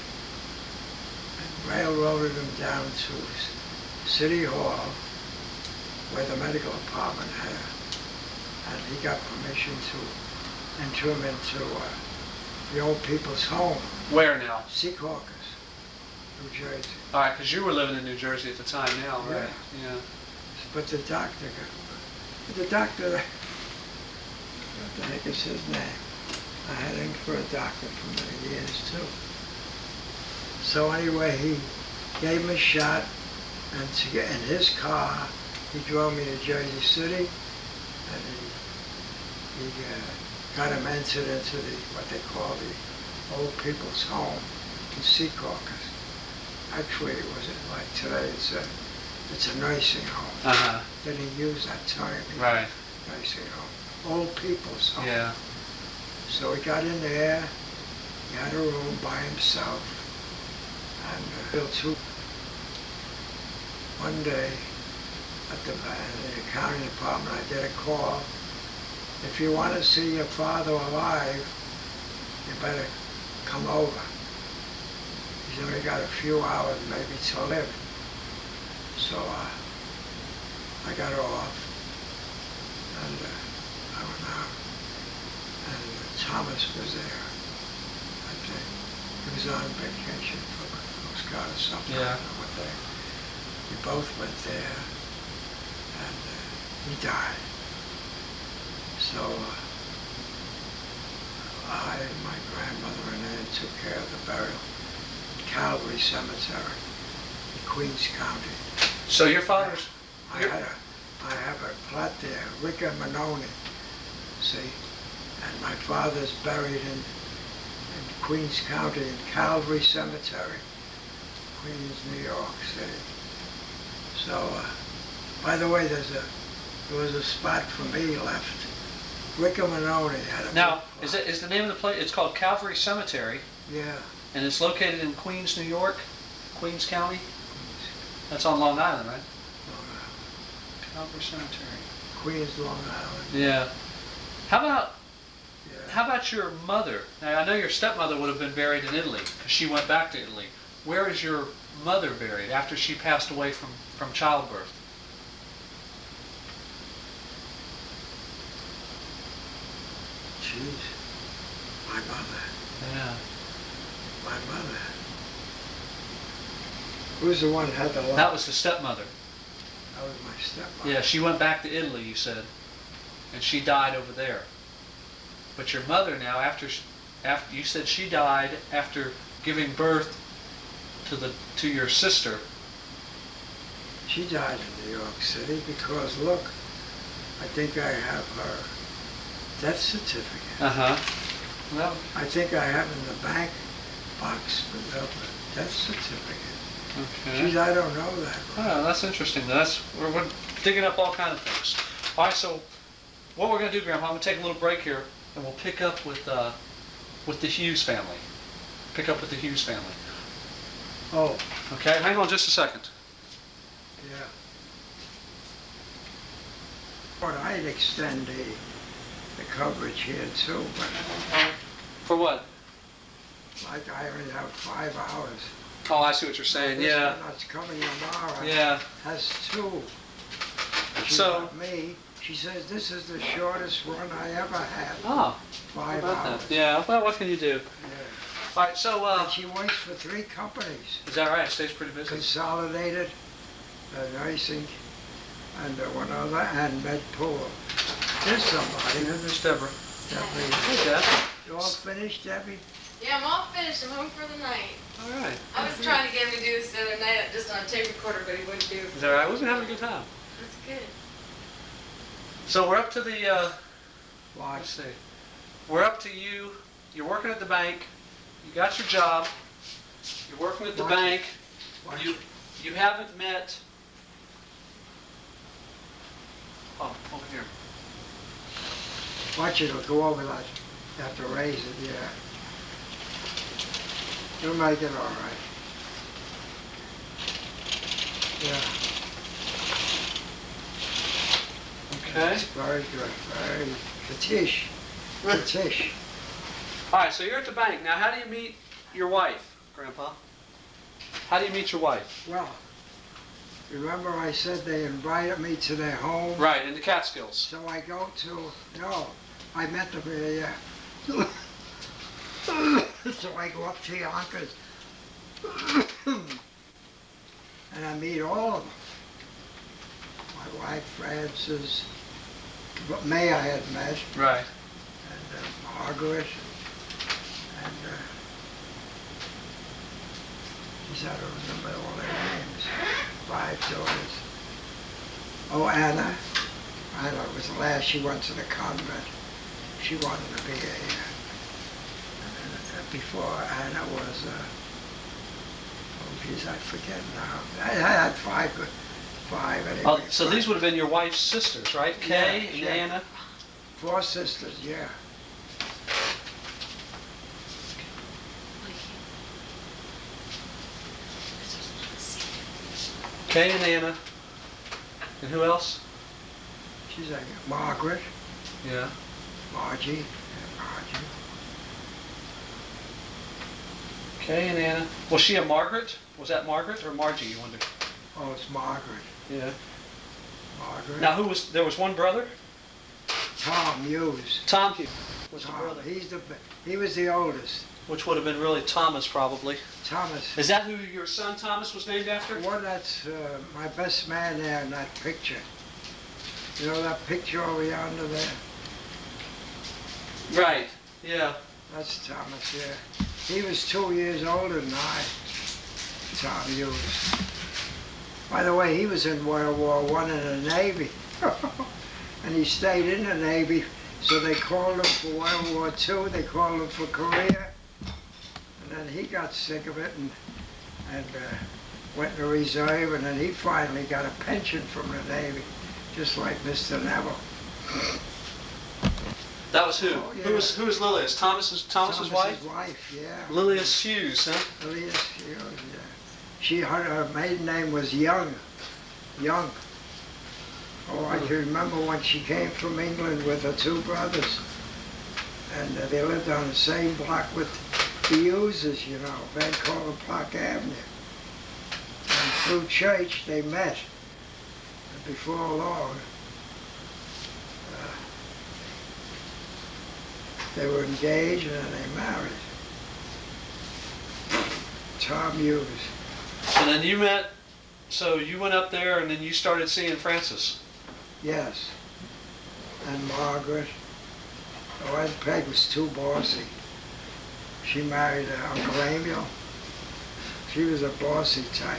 and railroaded him down to City Hall, where the medical department had, and he got permission to enter him into the old people's home. Where now? Secaucus, New Jersey. All right, because you were living in New Jersey at the time now, right? Yeah. Yeah. But the doctor, what the heck is his name? I had him for a doctor for many years too. So anyway, he gave him a shot, and to get in his car, he drove me to Jersey City, and he got him entered into what they call the old people's home in Secaucus. Actually, it wasn't like today. It's a nursing home. Uh-huh. They didn't use that term. Right. Nursing home. Old people's home. Yeah. So he got in there. He had a room by himself. And one day at the accounting department, I get a call. If you want to see your father alive, you better come over. He's only got a few hours maybe to live. So I got off, and I went out, and Thomas was there, I think. He was on vacation for the Coast Guard or something. Yeah. I don't know what day. We both went there, and he died. So I and my grandmother and Aunt took care of the burial at Calvary Cemetery in Queens County. So your father's... I have a plot there, Ricca Manoni, see, and my father's buried in Queens County in Calvary Cemetery, Queens, New York City. So, by the way, there was a spot for me left. Ricca Manoni had a Now, is the name of the place, it's called Calvary Cemetery, yeah, and it's located in Queens, New York, Queens County? That's on Long Island, right? Calvary Cemetery. Queens, Long Island. Yeah. How Yeah. about your mother? Now, I know your stepmother would have been buried in Italy, because she went back to Italy. Where is your mother buried after she passed away from childbirth? Jeez, my mother. Yeah. My mother. Who's the one that had the lump? That was the stepmother. That was my stepmother. Yeah, she went back to Italy, you said, and she died over there. But your mother now, after you said she died after giving birth to your sister. She died in New York City because, look, I think I have her death certificate. Uh-huh. Well, I think I have in the bank box the death certificate. okay. Geez, I don't know that. Oh, that's interesting. We're digging up all kinds of things. All right, so what we're going to do, Grandma, I'm going to take a little break here, and we'll pick up with the Hughes family. Pick up with the Hughes family. Oh, Okay, hang on just a second. yeah. But I'd extend the coverage here too, but For what? like I only have 5 hours. Oh, I see what you're saying. This Yeah. one that's coming tomorrow Yeah. has 2. She So- got me. She says this is the shortest run I ever had. Oh, how 5 about hours. that? Yeah. Well, what can you do? Yeah. All right, so And she works for 3 companies. is that right? Stays pretty busy. Consolidated, Nursing, and one other, and Medpool. There's somebody. Yeah, there's Deborah. Debbie. Hey, Deb. You all finished, Debbie? Yeah, I'm all finished. I'm home for the night. All right. I was trying to get him to do this the other night just on a tape recorder, but he wouldn't do it. Is that right? We've been having a good time. That's good. So we're up to the, let's Watch. see. We're up to you. You're working at the bank. You got your job. You're working at the Watch it. bank. Watch You it. you haven't met. Oh, over here. Watch it, it'll go over that. You have to raise it, yeah. You'll make it all right. Yeah. Okay. It's very good, very Katish. Katish. All right. So you're at the bank now. How do you meet your wife, Grandpa? How do you meet your wife? Well, remember I said they invited me to their home? Right, in the Catskills. So I go to, no, I met them here, yeah. So I go up to Yonkers. And I meet all of them. My wife, Frances, May I had met, Right. and Margaret, and geez, I don't remember all their names. 5 daughters. Oh, Anna. Anna was the last. She went to the convent. She wanted to be a. Before Anna was. Oh, geez, I forget now. I had 5 anyway. Oh, so these would have been your wife's sisters, right? Kay and yeah. Anna. 4 sisters, yeah. Kay and Anna. And who else? She's like Margaret, Yeah. Margie, and Margie. Kay and Anna. Was she a Margaret? Was that Margaret or Margie, you wonder? Oh, it's Margaret. Yeah. Margaret. Now there was one brother? Tom Hughes. Tom Hughes was the Tom, brother. he was the oldest. Which would have been really Thomas, probably. Thomas. Is that who your son Thomas was named after? Well, that's my best man there in that picture. You know that picture over yonder there? Right. Yeah. That's Thomas, yeah. He was 2 years older than I, Tom Hughes. By the way, he was in World War I in the Navy. And he stayed in the Navy, so they called him for World War II, they called him for Korea. And then he got sick of it and went to reserve, and then he finally got a pension from the Navy, just like Mr. Neville. That was who? Oh, yeah. Who was Lilius? Thomas's wife? Wife, yeah. Lilius Hughes, huh? Lilius Hughes, yeah. Her maiden name was Young. Young. Oh, I can remember when she came from England with her 2 brothers. And they lived on the same block with the Hughes's, you know, Vancouver Park Avenue. And through church they met. And before long, they were engaged and then they married. Tom Hughes. And then you met, so you went up there and then you started seeing Francis. Yes. And Margaret. Oh, Aunt Peg was too bossy. She married Uncle Emil. She was a bossy type.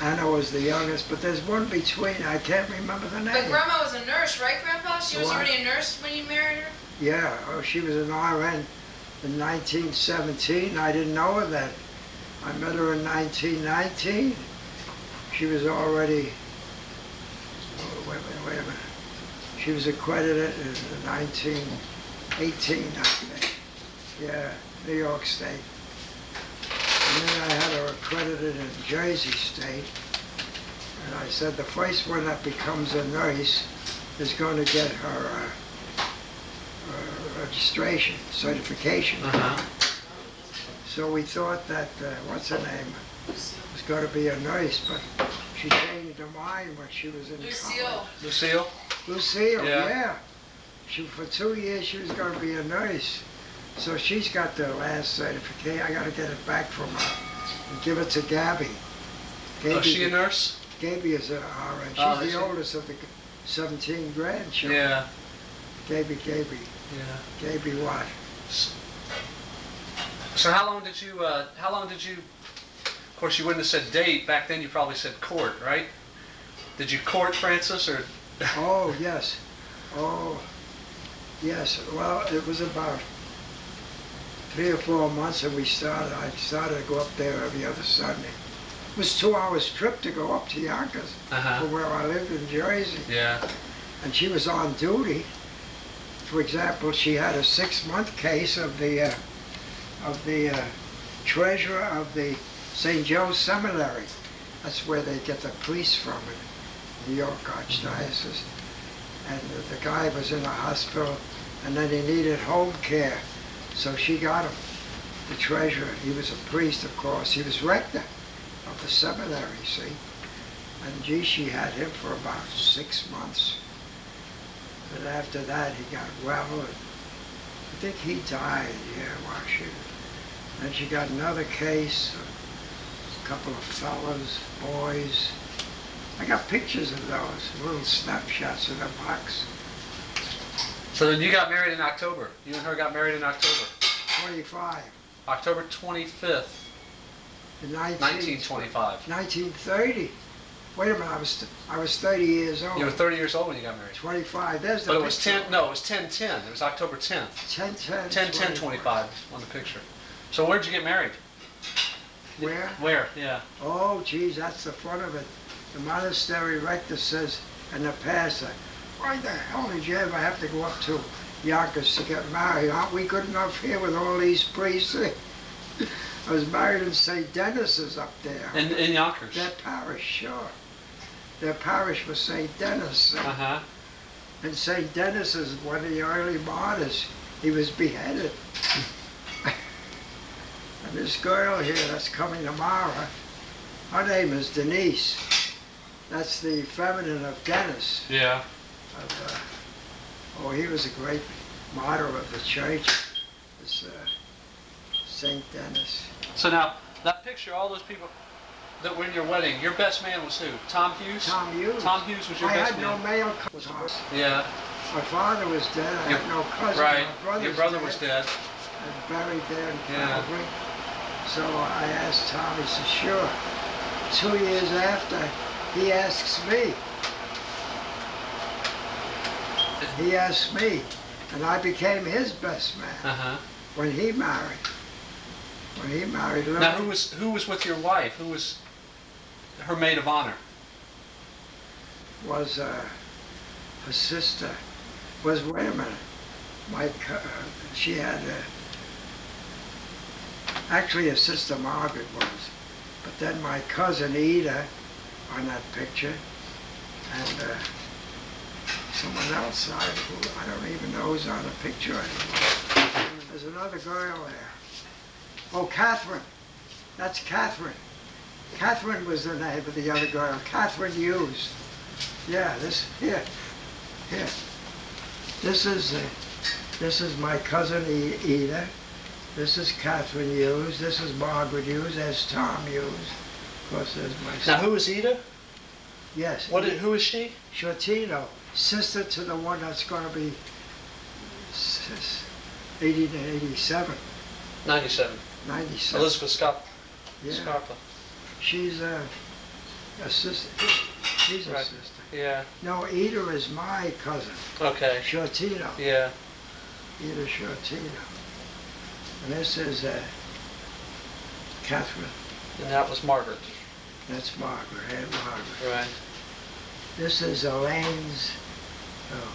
And Anna was the youngest, but there's one between, I can't remember the name. But Grandma was a nurse, right, Grandpa? She was What? already a nurse when you married her? Yeah, oh, she was an RN in 1917. I didn't know her then. I met her in 1919. She was already, oh, wait a minute. She was accredited in 1918, I think. Yeah, New York State. And then I had her accredited in Jersey State. And I said the first one that becomes a nurse is going to get her registration, certification. Uh-huh. So we thought that, what's her name, was going to be a nurse, but she changed her mind when she was in Lucille. college. Lucille? Lucille, Yeah. yeah. for 2 years she was going to be a nurse. So she's got the last certificate. I got to get it back from her and give it to Gabby. Oh, is she a nurse? Gabby is an RN. She's Oh, is the she? oldest of the 17 grandchildren. Yeah. Gabby. Yeah. Gabby what? So how long did you, of course you wouldn't have said date, back then you probably said court, right? Did you court Frances, or? Oh, yes. Oh, yes. Well, it was about 3 or 4 months and I started to go up there every other Sunday. It was 2 hours trip to go up to Yonkers from where I lived in Jersey. Yeah. And she was on duty. For example, she had a 6-month case of the treasurer of the St. Joe's Seminary. That's where they get the police from in New York Archdiocese. And the guy was in a hospital, and then he needed home care. So she got him, the treasurer. He was a priest, of course. He was rector of the seminary, see. And gee, she had him for about 6 months. But after that, he got well, and I think he died, yeah, while she. Then she got another case, a couple of fellas, boys. I got pictures of those, little snapshots in the box. So then you got married in October. You and her got married in October. 25. October 25th, In 1925. 1930. Wait a minute, I was 30 years old. You were 30 years old when you got married. 25, there's the But it was picture. 10, no, it was 10-10. It was October 10th. 10-10. 10-10-25 on the picture. So where'd you get married? Where? Where, yeah. Oh, geez, that's the fun of it. The monastery rector says, and the pastor, why the hell did you ever have to go up to Yonkers to get married? Aren't we good enough here with all these priests? I was married in St. Dennis's up there. In Yonkers? Their parish, sure. Their parish was St. Dennis. Uh-huh. And St. Dennis is one of the early martyrs. He was beheaded. And this girl here that's coming tomorrow, her name is Denise. That's the feminine of Dennis. Yeah. Oh, he was a great martyr of the church. This St. Dennis. So now, that picture, all those people that were in your wedding, your best man was who? Tom Hughes? Tom Hughes. Tom Hughes was your best man? I had no male cousins. Yeah. My father was dead. I had no cousins. Right. My Your brother was dead. And buried there in Yeah. Calvary. So I asked Tom, he said, sure. 2 years after, he asks me. He asked me, and I became his best man Uh-huh. when he married. When he married Lily. Now, who was with your wife? Who was her maid of honor? Was her sister. Wait a minute. She had actually her sister Margaret was, but then my cousin Ida on that picture, and someone else I don't even know who's on the picture anymore. There's another girl there. Oh, Catherine. That's Catherine. Catherine was the name of the other girl. Catherine Hughes. Yeah, here. This is my cousin Ida. This is Catherine Hughes. This is Margaret Hughes. There's Tom Hughes. Of course, there's my son. Now, who is Ida? Yes. Who is she? Shortino, sister to the one that's going to be 87. 97. 97. Elizabeth Scarpa. Yeah. Scarpa. She's a sister. She's a Right. sister. Yeah. No, Ida is my cousin. Okay. Shortino. Yeah. Ida Shortino. And this is Catherine. And that was Margaret. That's Margaret, Aunt Margaret. Right. This is Elaine's. Oh.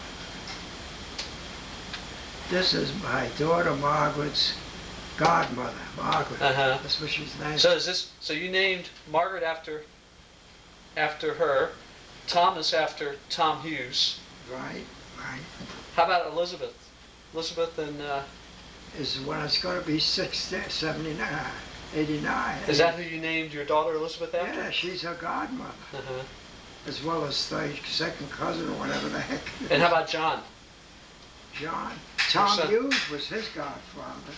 This is my daughter Margaret's godmother, Margaret. Uh-huh. That's what she's named. So you named Margaret after her, Thomas after Tom Hughes. Right. How about Elizabeth? Elizabeth and Is when it's going to be 79, 89. is that who you named your daughter Elizabeth after? Yeah, she's her godmother, Uh-huh. as well as second cousin or whatever the heck. And how about John? John. Tom son. Hughes was his godfather.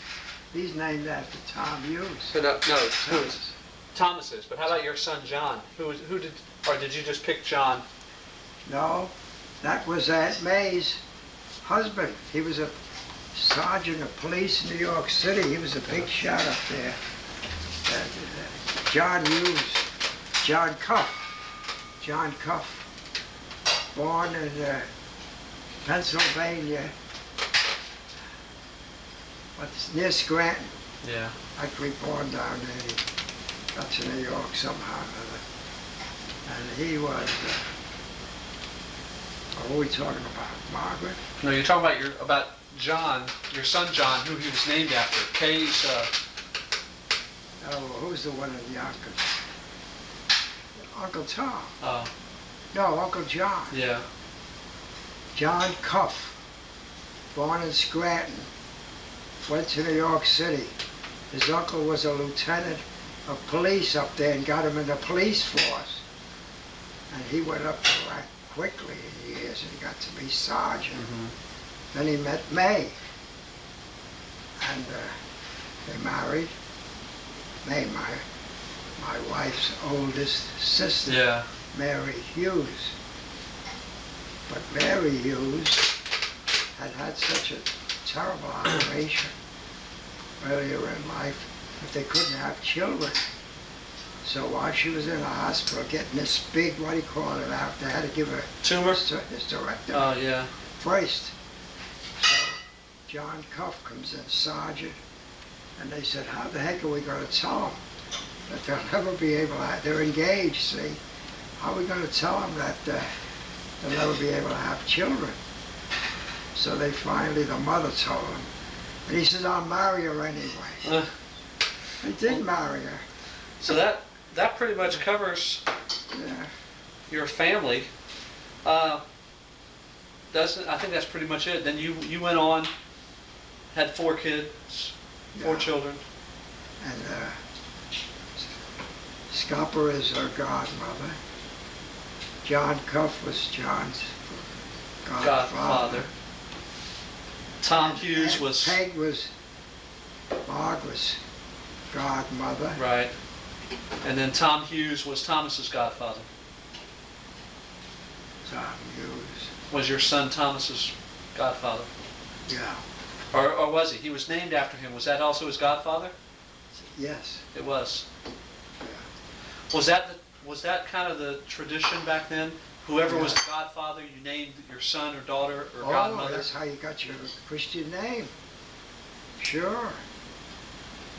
He's named after Tom Hughes. So no, who is Thomas's? But how about your son John? Who did, or did you just pick John? No, that was Aunt May's husband. He was a sergeant of police in New York City. He was a big shot up there. John Hughes, John Cuff, born in Pennsylvania, near Scranton. Yeah. Actually born down there. He got to New York somehow or other. And he was, what are we talking about? Margaret? No, you're talking about John, your son John, who he was named after. Kay's. Oh, who's the one of the uncles? Uncle Tom. Oh. No, Uncle John. Yeah. John Cuff, born in Scranton, went to New York City. His uncle was a lieutenant of police up there and got him in the police force. And he went up the rank quickly in years and he got to be sergeant. Mm-hmm. Then he met May. And they married. May, my wife's oldest sister, Yeah. Mary Hughes. But Mary Hughes had such a terrible operation earlier in life that they couldn't have children. So while she was in the hospital getting this big, what do you call it, out, they had to give her Tumor? hysterectomy Oh, yeah. first. So John Cuff comes in, sergeant, and they said, how the heck are we going to tell them that they'll never be able to, they're engaged, see? How are we going to tell them that they'll never be able to have children? So they finally, the mother told him. And he says, I'll marry her anyway. He did marry her. So that pretty much covers Yeah. your family. I think that's pretty much it. Then you went on, had 4 kids, 4 Yeah. children. And Scupper is her godmother. John Cuff was John's godfather. Tom Hughes And was Peg was Margaret's godmother. right, and then Tom Hughes was Thomas's godfather. Tom Hughes. Was your son Thomas's godfather, Yeah. or was he? He was named after him. Was that also his godfather? Yes. It was. Yeah. Was that kind of the tradition back then? Whoever was the godfather, you named your son or daughter or godmother? That's how you got your Christian name. Sure.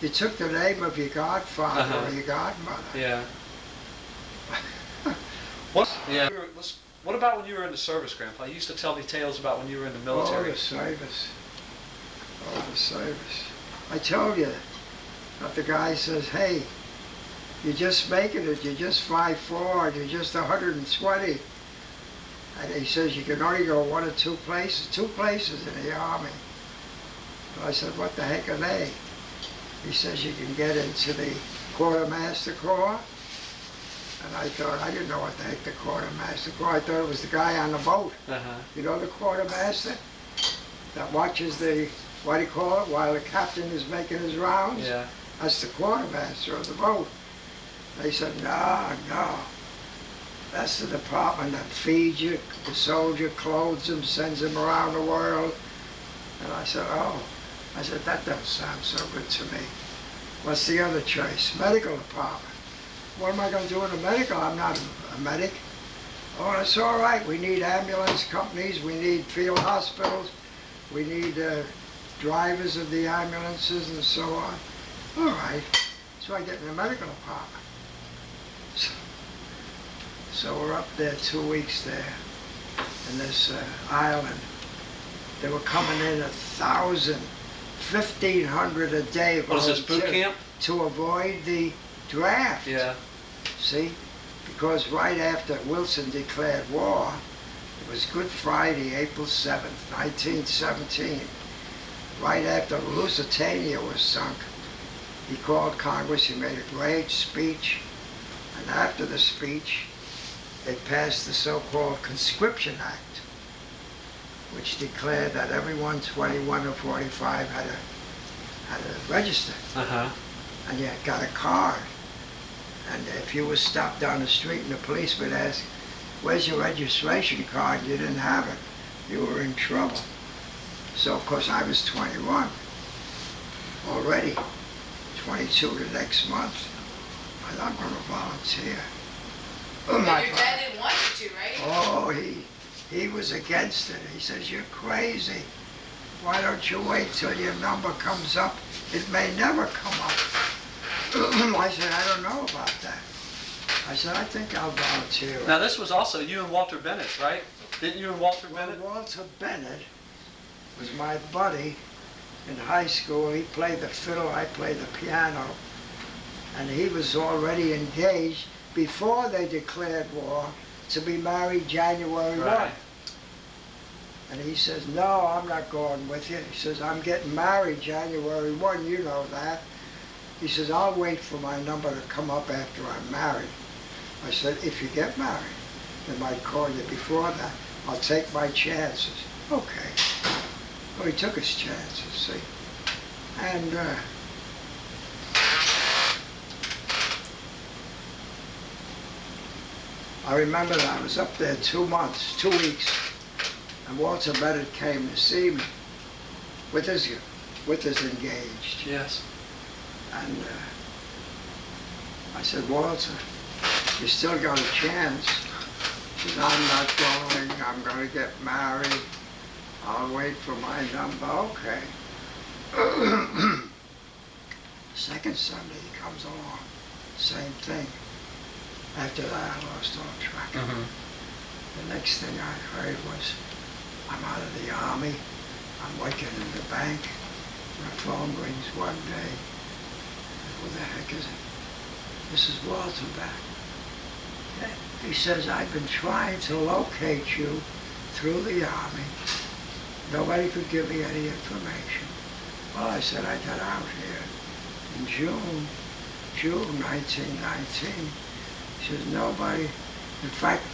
You took the name of your godfather or your godmother. Yeah. What about when you were in the service, Grandpa? You used to tell me tales about when you were in the military. Oh, the service. Oh, the service. I told you that the guy says, hey, you're just making it, you're just 5'4", you're just 120. And he says you can only go 1 or 2 places in the Army. So I said, what the heck are they? He says you can get into the Quartermaster Corps. And I thought, I didn't know what the heck the Quartermaster Corps, I thought it was the guy on the boat. You know the Quartermaster? That watches the, what do you call it, while the captain is making his rounds? Yeah. That's the Quartermaster of the boat. They said, no. That's the department that feeds you, the soldier, clothes him, sends him around the world. And I said, oh. I said, that doesn't sound so good to me. What's the other choice? Medical department. What am I going to do in the medical? I'm not a medic. Oh, that's all right. We need ambulance companies. We need field hospitals. We need drivers of the ambulances and so on. All right. So I get in the medical department. So we're up there 2 weeks there in this island. They were coming in 1,000, 1,500 a day. What is this, boot camp? To avoid the draft. Yeah. See? Because right after Wilson declared war, it was Good Friday, April 7th, 1917. Right after Lusitania was sunk, he called Congress, he made a great speech, and after the speech, they passed the so-called Conscription Act. which declared that everyone 21 or 45 had to register. Uh-huh. And you got a card. And if you were stopped down the street and the police would ask, where's your registration card? You didn't have it. You were in trouble. So of course I was 21 already, 22 the next month. And I'm going to volunteer. Oh, But your dad didn't want you to, right? Oh, he was against it. He says, you're crazy. Why don't you wait till your number comes up? It may never come up. I said, I don't know about that. I said, I think I'll volunteer. Now this was also you and Walter Bennett, right? Didn't you and Walter Bennett? Well, Walter Bennett was my buddy in high school. He played the fiddle, I played the piano. And he was already engaged before they declared war to be married January 1. And he says, no, I'm not going with you. He says, I'm getting married January 1, you know that. He says, I'll wait for my number to come up after I'm married. I said, if you get married, they might call you before that. I'll take my chances. Okay. Well, he took his chances, see. And I remember that I was up there 2 months, 2 weeks, and Walter Bennett came to see me with his engaged. Yes. And I said, Walter, you still got a chance. He said, I'm not going, I'm going to get married. I'll wait for my number. Okay. Second Sunday he comes along, same thing. After that I lost all track. The next thing I heard was, I'm out of the Army, I'm working in the bank. My phone rings one day. Who the heck is it? This is Walter back. He says, I've been trying to locate you through the Army. Nobody could give me any information. Well, I said, I got out here in June 1919. He says, nobody. In fact,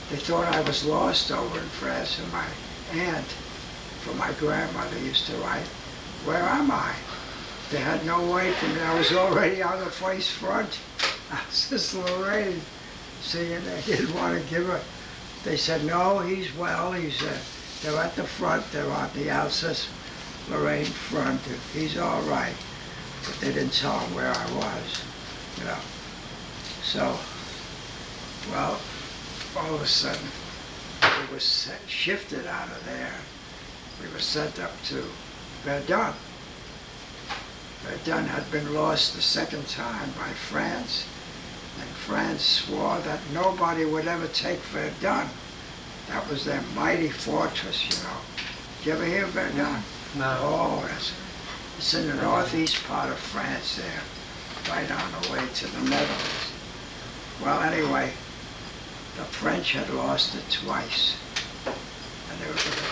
they thought I was lost over in France, and my aunt from my grandmother used to write, where am I? They had no way for me. I was already on the face front. I was just Lorraine. See, and they didn't want to give her. They said, no, he's well. They're at the front. They're on the Alsace Lorraine front. He's all right. But they didn't tell him where I was, you know. So, well, all of a sudden, we were shifted out of there. We were sent up to Verdun. Verdun had been lost the second time by France, and France swore that nobody would ever take Verdun. That was their mighty fortress, you know. Did you ever hear of Verdun? No. Oh, it's in the northeast part of France there, right on the way to the Netherlands. Well, anyway, the French had lost it twice, and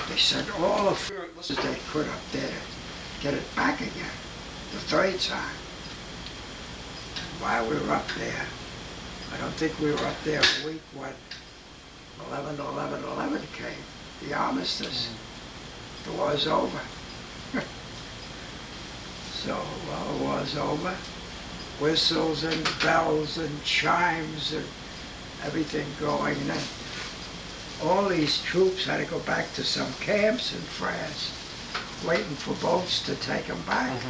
they sent all the forces they could up there to get it back again, the third time. And while we were up there, I don't think we were up there a week when 11/11/11 came, the armistice. The war's over. So, well, the war's over. Whistles and bells and chimes and everything going. And then all these troops had to go back to some camps in France, waiting for boats to take them back.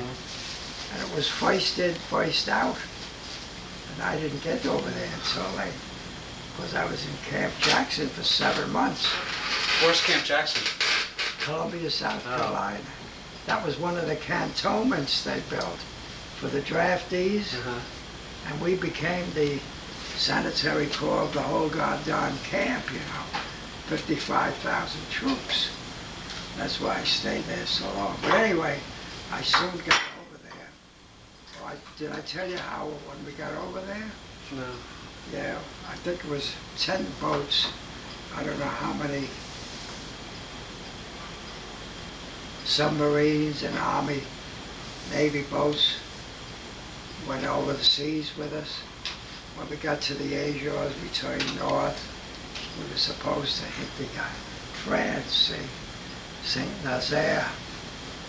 And it was first in, first out. And I didn't get over there until late, because I was in Camp Jackson for 7 months. Where's Camp Jackson? Columbia, South Carolina. That was one of the cantonments they built for the draftees. And we became the sanitary corps of the whole goddamn camp, you know. 55,000 troops. That's why I stayed there so long. But anyway, I soon got over there. Oh, did I tell you how when we got over there? No. Yeah, I think it was 10 boats. I don't know how many submarines and Army, Navy boats went over the seas with us. When we got to the Azores, we turned north. We were supposed to hit the France, see. St. Nazaire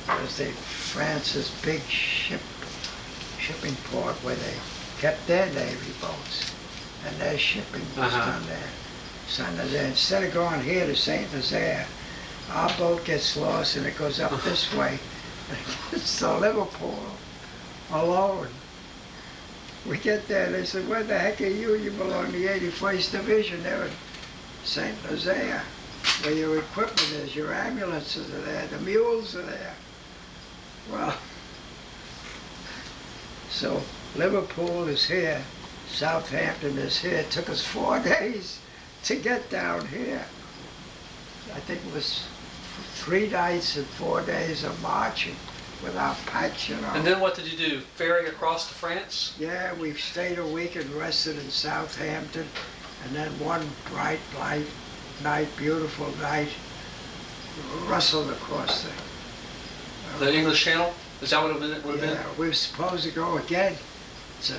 was the France's big shipping port where they kept their Navy boats, and their shipping was done there. St. Nazaire. Instead of going here to St. Nazaire, our boat gets lost and it goes up this way. It's to Liverpool alone. We get there, they said, where the heck are you? You belong to the 81st Division. They're in St. Nazaire, where your equipment is, your ambulances are there, the mules are there. Well, so Liverpool is here, Southampton is here. It took us 4 days to get down here. I think it was 3 nights and 4 days of marching without packs, you know. And then what did you do? Ferry across to France? Yeah, we stayed a week and rested in Southampton, and then one bright, light night, beautiful night, rustled across The English Channel? Is that what it would have been? Yeah, we were supposed to go again to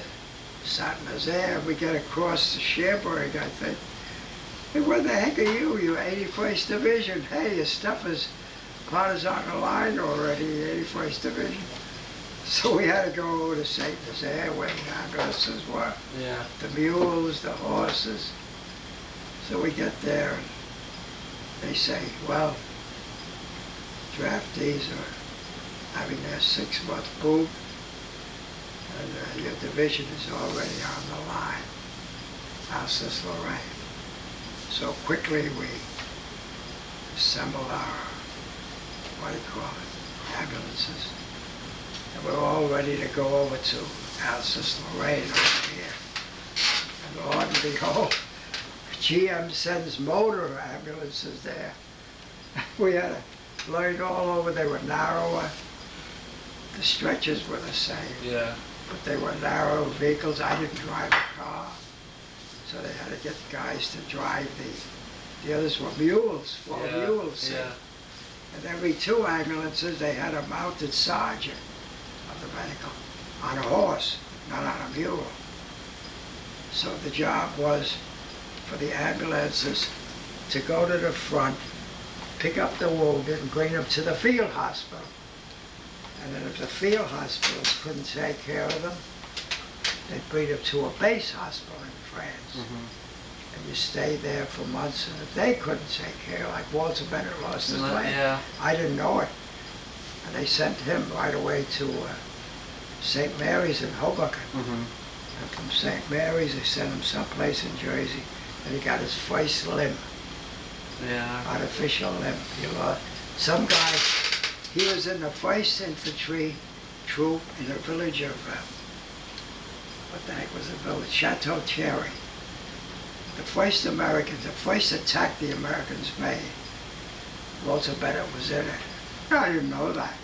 St. Nazaire. We get across to Cherbourg, I think. Hey, where the heck are you? You're 81st Division. Hey, your stuff is part is on the line already, 81st Division. So we had to go over to St. Nazaire where the ambulances were. Yeah. The mules, the horses. So we get there and they say, well, draftees are having their 6-month boot and your division is already on the line, Alsace-Lorraine. So quickly we assembled our, ambulances. And we're all ready to go over to Alsace-Lorraine over here. And Lord and behold, GM sends motor ambulances there. We had to learn all over. They were narrower. The stretchers were the same. Yeah. But they were narrow vehicles. I didn't drive a car. So they had to get guys to drive the others were mules, 4 mules. Yeah. And every 2 ambulances, they had a mounted sergeant of the medical on a horse, not on a mule. So the job was for the ambulances to go to the front, pick up the wounded and bring them to the field hospital. And then if the field hospitals couldn't take care of them, they'd bring them to a base hospital in France. Mm-hmm. And you stay there for months, and if they couldn't take care, like Walter Bennett lost his leg, Yeah. I didn't know it. And they sent him right away to St. Mary's in Hoboken. Mm-hmm. And from St. Mary's, they sent him someplace in Jersey, and he got his first limb, Yeah. artificial limb. He lost. Some guy, he was in the 1st Infantry Troop in the village of, what the heck was the village? Chateau Thierry. The first attack the Americans made, Walter Bennett was in it. I didn't know that.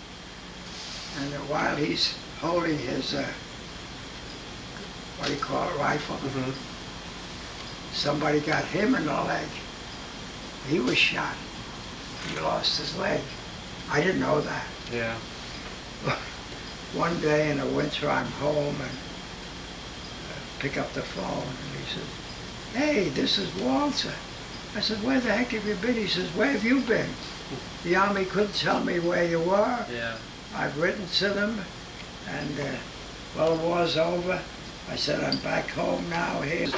And while he's holding his, rifle, Mm-hmm. somebody got him in the leg. He was shot. He lost his leg. I didn't know that. Yeah. One day in the winter, I'm home and pick up the phone, and he said, "Hey, this is Walter." I said, "Where the heck have you been?" He says, "Where have you been? The Army couldn't tell me where you were. Yeah. I've written to them, and well, the war's over." I said, "I'm back home now here."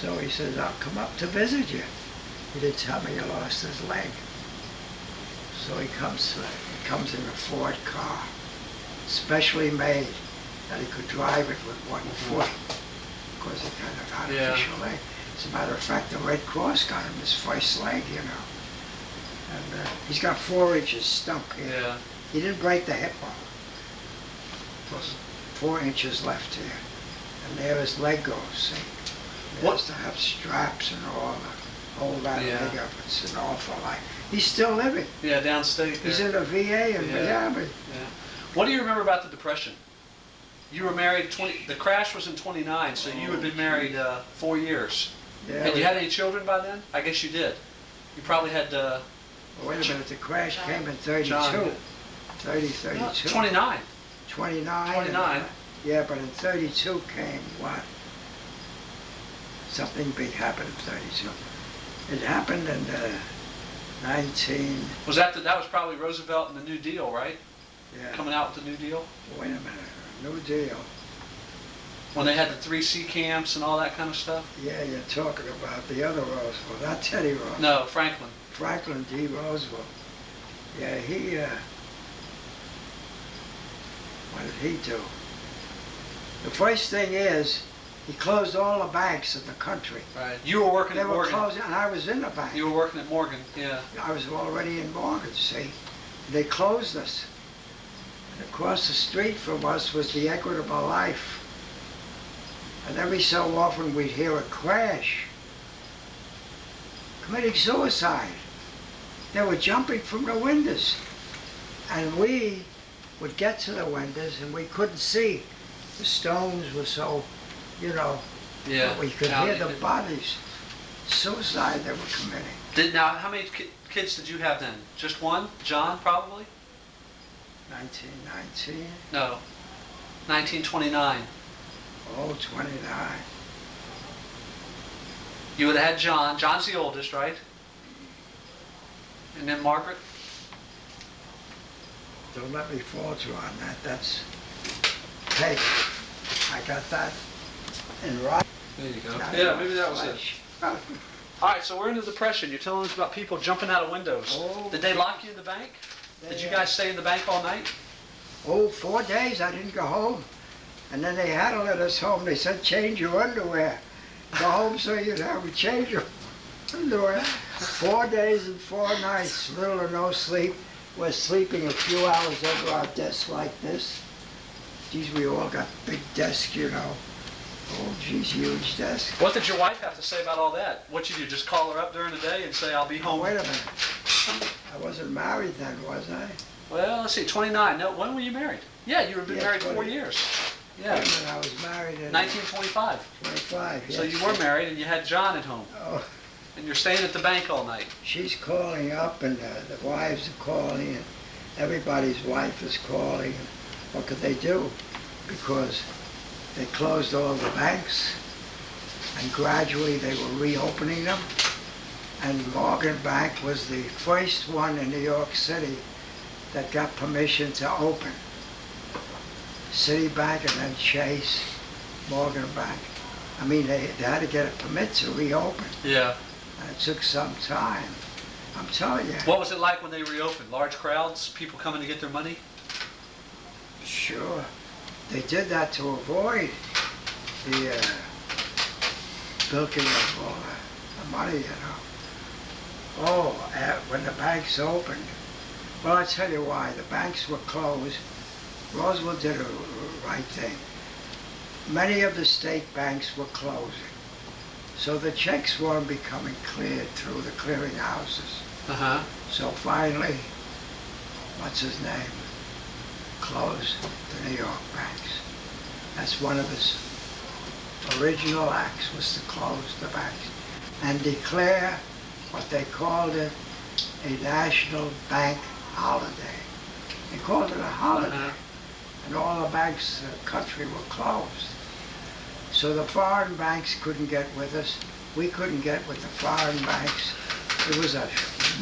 So he says, "I'll come up to visit you." He didn't tell me he lost his leg. So he comes in a Ford car, specially made that he could drive it with one foot, because he got an artificial leg. As a matter of fact, the Red Cross got him his first leg, you know. And he's got 4 inches stump here. Yeah. He didn't break the hip bone. There's 4 inches left here. And there his leg goes, see. He has to have straps and all to hold that leg up. It's an awful life. He's still living. Yeah, downstate there. He's in a VA in Miami. Yeah. What do you remember about the Depression? You were married, the crash was in 29, so you had been married 4 years. Yeah, Had you had any children by then? I guess you did. You probably had... wait a minute, the crash came in 32. John. 32. 29. 29. 29. Yeah, but in 32 came what? Something big happened in 32. It happened in 19, That was probably Roosevelt and the New Deal, right? yeah, Coming out with the New Deal? wait a minute, New Deal. When they had the 3C camps and all that kind of stuff? Yeah, you're talking about the other Roosevelt, not Teddy Roosevelt. No, Franklin. Franklin D. Roosevelt. Yeah, what did he do? The first thing is, he closed all the banks in the country. Right. You were working They at were Morgan. closing, and I was in the bank. You were working at Morgan, yeah. I was already in Morgan, see? They closed us. And across the street from us was the Equitable Life. And every so often we'd hear a crash. Committing suicide. They were jumping from the windows. And we would get to the windows and we couldn't see. The stones were so, Yeah. but we could Now, hear the bodies. Suicide they were committing. Now, how many kids did you have then? Just one? John, probably? 1919, No. 1929. oh, 29. You would have had John. John's the oldest, right? And then Margaret? Don't let me fault you on that. That's paper. I got that in writing. There you go. not Yeah, in maybe that was it. flesh. All right, so we're in the Depression. You're telling us about people jumping out of windows. Oh. Did they lock you in the bank? Did you guys stay in the bank all night? Oh, 4 days I didn't go home. And then they had to let us home. They said, change your underwear. Go home so you'd have to change your underwear. 4 days and 4 nighs, little or no sleep. We're sleeping a few hours over our desk like this. Geez, we all got big desks, Oh, geez, huge desk. What did your wife have to say about all that? What you do, just call her up during the day and say, I'll be home? Wait a minute. I wasn't married then, was I? Well, let's see, 29. No, when were you married? Yeah, you were been Yeah, married 20. 4 years. Wait Yeah, a minute, I was married in 1925. 25. So yes. you were married and you had John at home. Oh, And you're staying at the bank all night. she's calling up and the wives are calling and everybody's wife is calling. And what could they do? Because they closed all the banks and gradually they were reopening them. And Morgan Bank was the first one in New York City that got permission to open. Citibank and then Chase, Morgan Bank. I mean, they had to get a permit to reopen. Yeah. And it took some time. I'm telling you. What was it like when they reopened? Large crowds, people coming to get their money? Sure. They did that to avoid the bilking of all the money, Oh, when the banks opened, well, I'll tell you why. The banks were closed. Roosevelt did a right thing. Many of the state banks were closing. So the checks weren't becoming cleared through the clearinghouses. Uh-huh. So finally, what's his name, closed the New York banks. That's one of his original acts, was to close the banks and declare what they called it a national bank holiday. They called it a holiday. Uh-huh. And all the banks in the country were closed. So the foreign banks couldn't get with us. We couldn't get with the foreign banks. It was a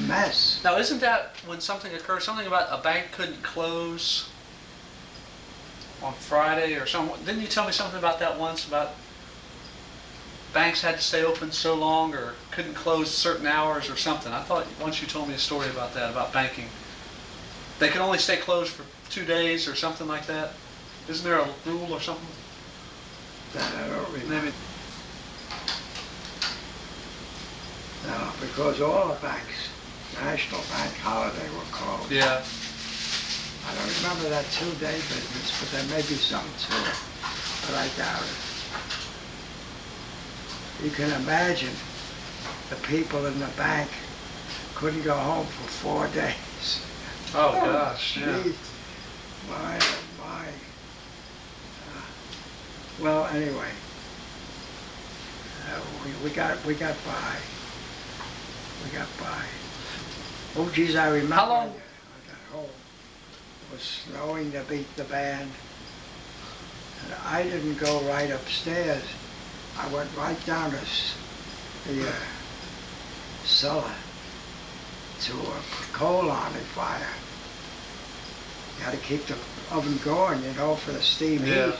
mess. Now, isn't that when something occurred, something about a bank couldn't close on Friday or something? Didn't you tell me something about that once, about banks had to stay open so long or couldn't close certain hours or something? I thought once you told me a story about that, about banking. They can only stay closed for 2 days or something like that? Isn't there a rule or something? That I don't remember. Maybe. No, because all the banks, National Bank holiday, were closed. Yeah. I don't remember that 2-day business, but there may be something to it, but I doubt it. You can imagine the people in the bank couldn't go home for 4 days. Oh, gosh, yeah. Gee. My, oh my. Well, anyway, we got by. We got by. Oh, geez, I remember. How long- I got home. It was snowing to beat the band. And I didn't go right upstairs. I went right down to the cellar. to put coal on the fire. You had to keep the oven going, for the steam Yeah. heat.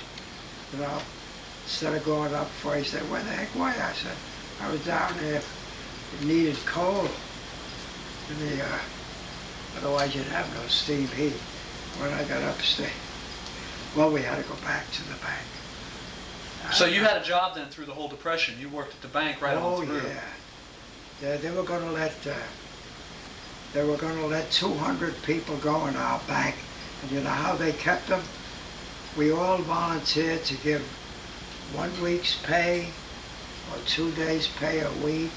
Instead of going up before he said, "Where the heck were you?" I said, "I was down there. It needed coal. And otherwise you'd have no steam heat." When I got upstairs, well, we had to go back to the bank. So you had a job then through the whole Depression. You worked at the bank right on through. Oh, yeah. They were going to let 200 people go in our bank. And you know how they kept them? We all volunteered to give 1 week's pay or 2 days' pay a week.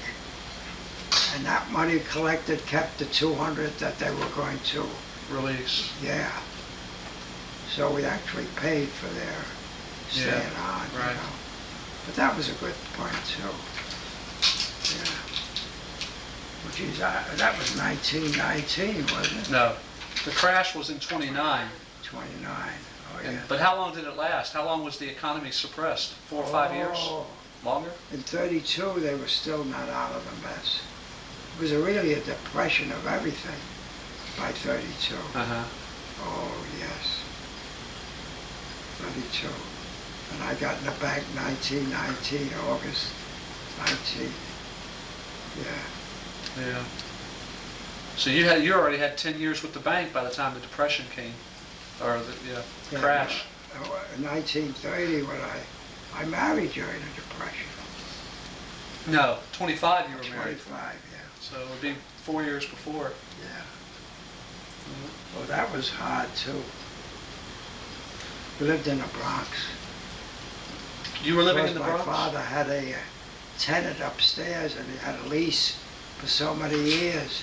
And that money collected kept the 200 that they were going to Release. Yeah. So we actually paid for their staying on, right. But that was a good point too. Yeah. Well, geez, that was 1919, wasn't it? No. The crash was in 29. 29. Oh, yeah. But how long did it last? How long was the economy suppressed? 4 or 5 years? Longer? In 32, they were still not out of the mess. It was really a depression of everything by 32. Uh-huh. Oh, yes. 32. And I got in the bank 1919, August 19. Yeah. Yeah. So you already had 10 years with the bank by the time the Depression came, or the crash. In 1930, when I married during the Depression. No, 25 you were married. 25, yeah. So it would be 4 years before. Yeah. Well, that was hard too. We lived in the Bronx. You were living Because in the my Bronx? father had a tenant upstairs, and he had a lease for so many years.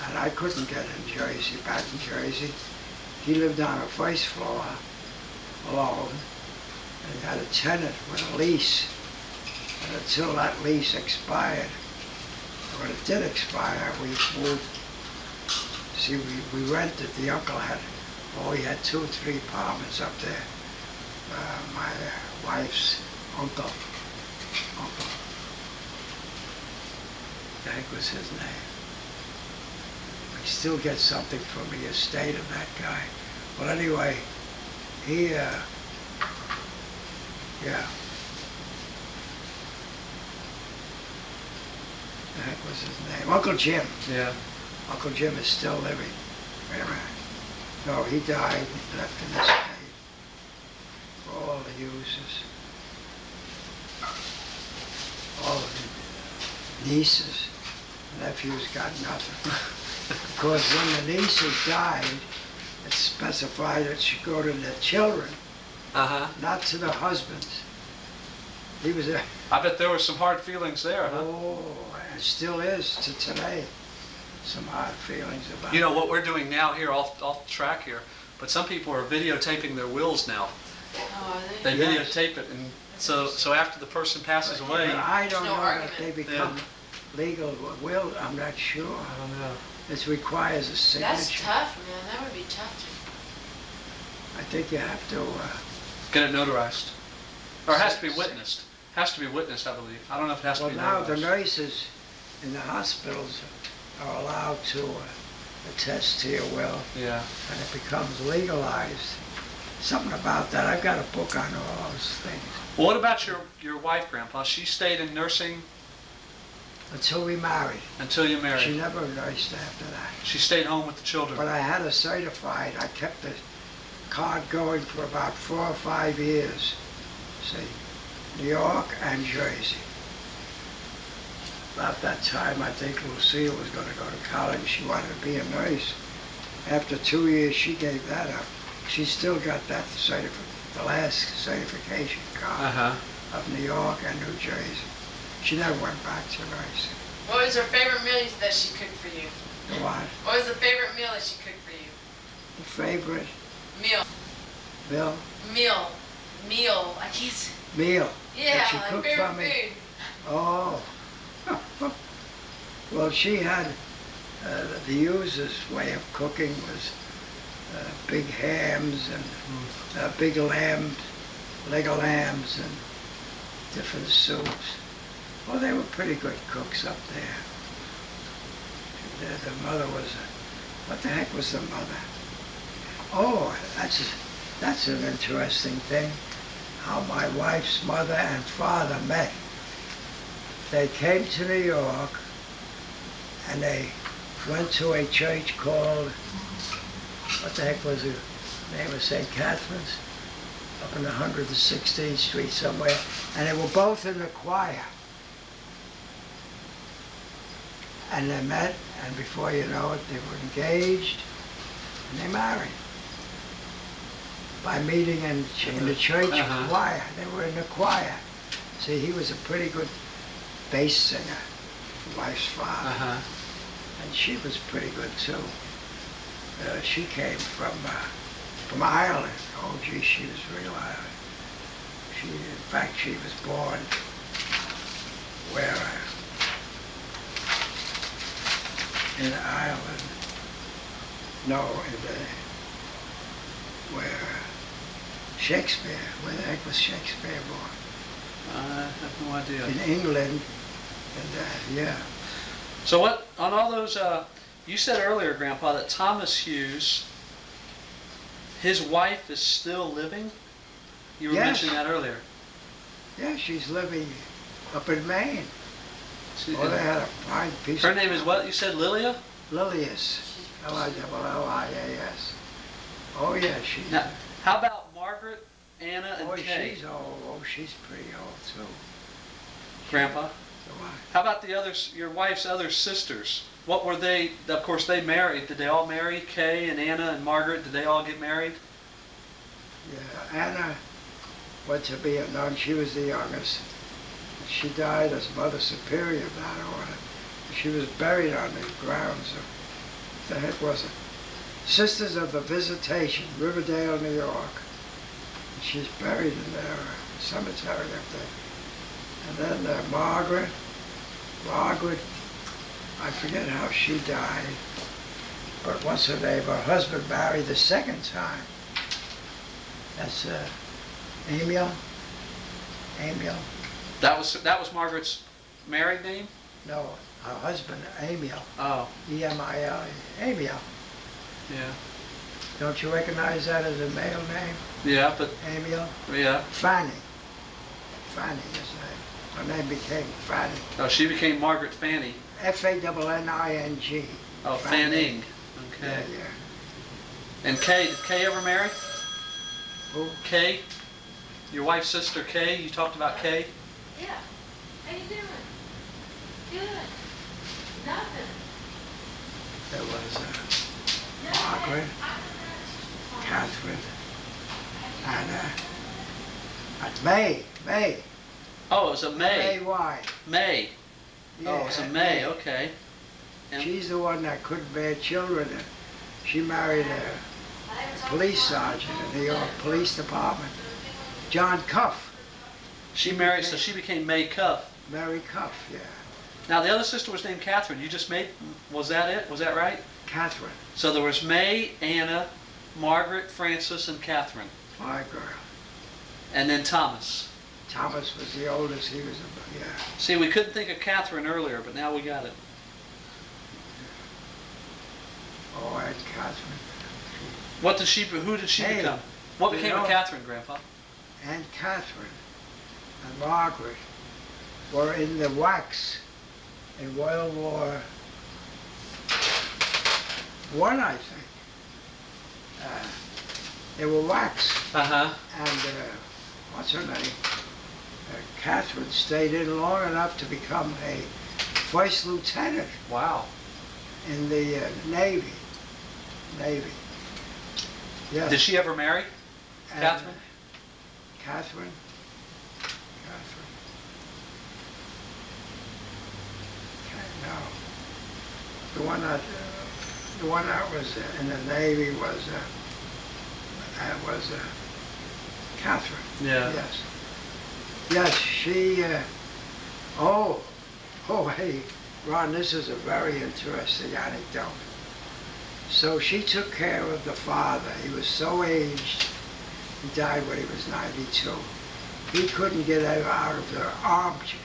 And I couldn't get in Jersey, back in Jersey. He lived on the first floor alone, and he had a tenant with a lease. And until that lease expired, when it did expire, we moved. See, we rented. The uncle had, he had 2 or 3 apartments up there. My wife's uncle, Hank was his name. I still get something from the estate of that guy. Well, anyway, he, yeah. The heck was his name? Uncle Jim. Yeah. Uncle Jim is still living. Wait a minute. No, he died, left an estate for all the uses. All of the nieces, nephews got nothing. Of course, when the nieces died, it specified it should go to the children, not to the husbands. He was a... I bet there were some hard feelings there, huh? Oh, and still is to today. Some hard feelings about You know what we're doing now here, off track here, but some people are videotaping their wills now. Oh, are they? They Yes. videotape it, and so after the person passes away, I don't no know argument. that they become legal will. I'm not sure. I don't know. It requires a signature. That's tough, man. That would be tough I think you have to. Get it notarized, or it has to be witnessed. Has to be witnessed, I believe. I don't know if it has to Well, be now notarized. the nurses in the hospitals are allowed to attest to your will, Yeah. and it becomes legalized. Something about that. I've got a book on all those things. Well, what about your wife, Grandpa? She stayed in nursing Until we married. until you married. She never nursed after that. She stayed home with the children. But I had her certified. I kept the card going for about 4 or 5 years. See, New York and Jersey. About that time, I think Lucille was going to go to college. She wanted to be a nurse. After 2 years, she gave that up. She still got that the last certification card of New York and New Jersey. She never went back to nursing. What was her favorite meal that she cooked for you? The what? What was the favorite meal that she cooked for you? The favorite Meal. Bill? Meal. I can't say. Meal Yeah, that she like cooked favorite for me. food. Oh. Well, she had, the user's way of cooking was big hams and big lamb, leg of lambs and different soups. Well, they were pretty good cooks up there. The mother was, what the heck was the mother? Oh, that's an interesting thing, how my wife's mother and father met. They came to New York, and they went to a church called, what the heck was the name of St. Catherine's? Up in 116th Street somewhere, and they were both in the choir. And they met, and before you know it, they were engaged, and they married. By meeting in the church choir. They were in the choir. See, he was a pretty good bass singer, wife's father. And she was pretty good too. She came from Ireland. Oh gee, she was real Irish. In fact, she was born where? In Ireland. No, where Shakespeare. Where the heck was Shakespeare born? I have no idea. In England, and yeah. So what, on all those, you said earlier, Grandpa, that Thomas Hughes, his wife is still living? You were mentioning that earlier. Yeah, she's living up in Maine. Oh, they had a fine piece Her of name is what? You said Lilia? Lilias. Lias. Oh yeah, she's... Now, how about Margaret, Anna, and Kay? She's old. Oh, she's pretty old too. Grandpa? So How about the others, your wife's other sisters? What were they, of course they married. Did they all marry? Kay and Anna and Margaret, did they all get married? Yeah, Anna went to be a nun. She was the youngest. She died as Mother Superior of that order. She was buried on the grounds of, what the heck was it? Sisters of the Visitation, Riverdale, New York. And she's buried in their cemetery up there. And then Margaret, I forget how she died, but what's her name? Her husband married the second time. That's Amiel. That was Margaret's married name? No, her husband, Amiel. Oh. E-M-I-L, Amiel. Yeah. Don't you recognize that as a male name? Yeah, but... Amiel? Yeah. Fanny. Fanny is her name. Her name became Fanny. Oh, she became Margaret Fanny. F-A-N-N-I-N-G. Oh, Fanning. Okay. Yeah, yeah. And Kay, did Kay ever marry? Who? Kay? Your wife's sister Kay? You talked about Kay? Yeah. How you doing? Good. Nothing. There was Margaret, Catherine, and May. Oh, it was a May. May-Y. May. Yeah, Oh, it was a May, okay. And she's the one that couldn't bear children. She married a police sergeant in the New York Police Department, John Cuff. she married, so she became May Cuff. Mary Cuff, yeah. Now the other sister was named Catherine. You just made, was that it? Was that right? Catherine, So there was May, Anna, Margaret, Frances, and Catherine. my girl. And then Thomas. Thomas was the oldest. He was, yeah. See, we couldn't think of Catherine earlier, but now we got it. Oh, and Catherine. What did she, who did she Hey, become? What you became of know- Catherine, Grandpa? And Catherine and Margaret were in the wax in World War I, I think. They were wax, Uh-huh. and what's her name? Catherine stayed in long enough to become a first lieutenant Wow. in the Navy. Yes. Did she ever marry? And Catherine? Catherine. No. The one that was in the Navy was Catherine. Yeah. Yes. Yes, she. Hey, Ron, this is a very interesting anecdote. So she took care of the father. He was so aged. He died when he was 92. He couldn't get out of the armchair,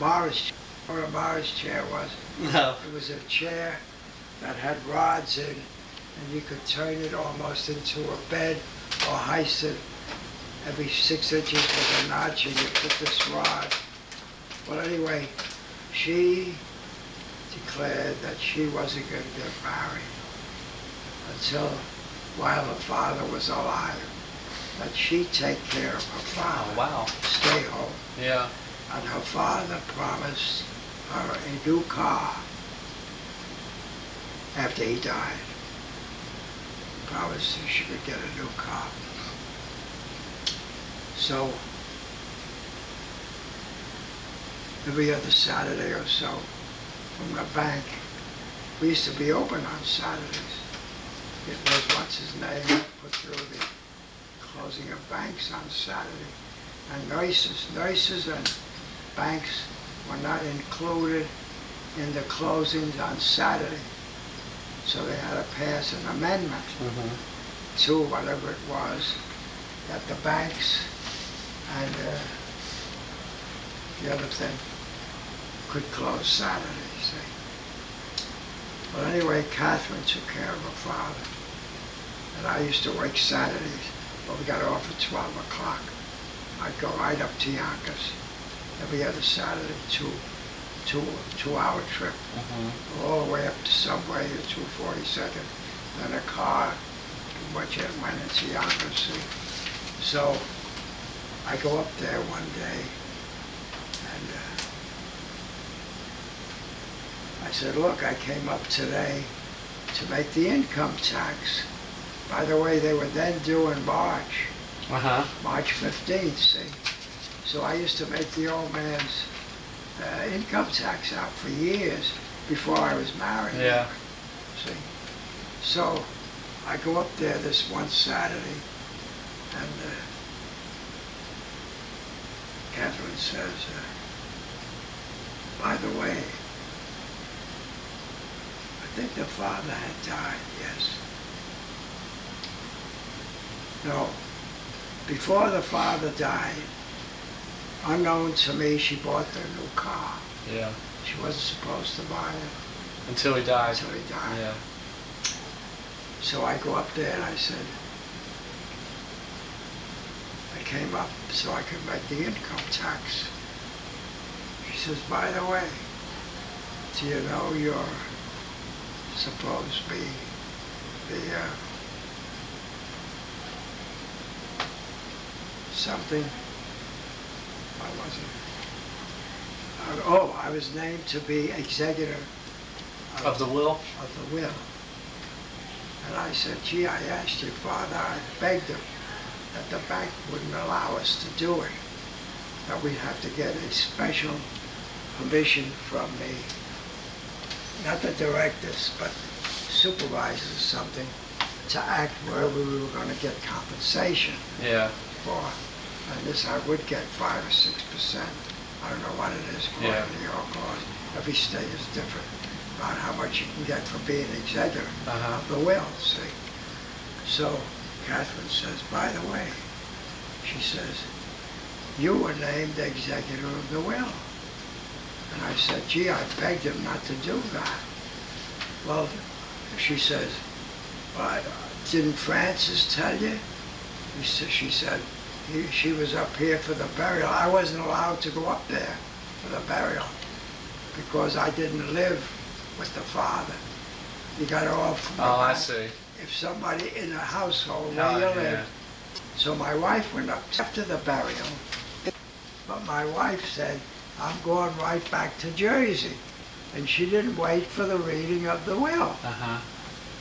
Morris chair, or a Morris chair was. No. It was a chair that had rods in, and you could turn it almost into a bed or heist it every 6 inches with a notch, and you put this rod. Well, anyway, she declared that she wasn't going to get married until while her father was alive, that she'd take care of her father, wow. stay home. Yeah. And her father promised her a new car after he died. He promised she could get a new car. So every other Saturday or so, from the bank, we used to be open on Saturdays. It was, what's his name, put through the closing of banks on Saturday. And nurses and banks were not included in the closings on Saturday. So they had to pass an amendment to whatever it was, that the banks and the other thing could close Saturday, see. Well, anyway, Catherine took care of her father. And I used to work Saturdays, but we got off at 12 o'clock. I'd go right up to Yonkers every other Saturday, two-hour trip, all the way up to Subway to 242nd, then a car, went into Yonkers, see. So I go up there one day, and I said, look, I came up today to make the income tax. By the way, they were then due in March, March 15th, see. So I used to make the old man's income tax out for years before I was married. Yeah. See. So I go up there this one Saturday, and Catherine says, by the way, I think the father had died, yes. No, before the father died, unknown to me, she bought their new car. Yeah. She wasn't supposed to buy it. Until he died. Until he died. Yeah. So I go up there and I said, I came up so I could make the income tax. She says, by the way, do you know you're supposed to be the something, what was it? I was named to be executor Of the will? Of the will. And I said, gee, I asked your father, I begged him that the bank wouldn't allow us to do it, that we'd have to get a special permission from the, not the directors, but supervisors or something, to act where we were going to get compensation for. And this I would get 5 or 6%. I don't know what it is, according to your laws. Every state is different about how much you can get for being executor of the will, see. So Catherine says, by the way, she says, you were named executor of the will. And I said, gee, I begged him not to do that. Well, she says, well, didn't Francis tell you? She said, she was up here for the burial. I wasn't allowed to go up there for the burial because I didn't live with the father. You got off from the back. I see. If somebody in a household where you live. So my wife went up after the burial, but my wife said, I'm going right back to Jersey. And she didn't wait for the reading of the will.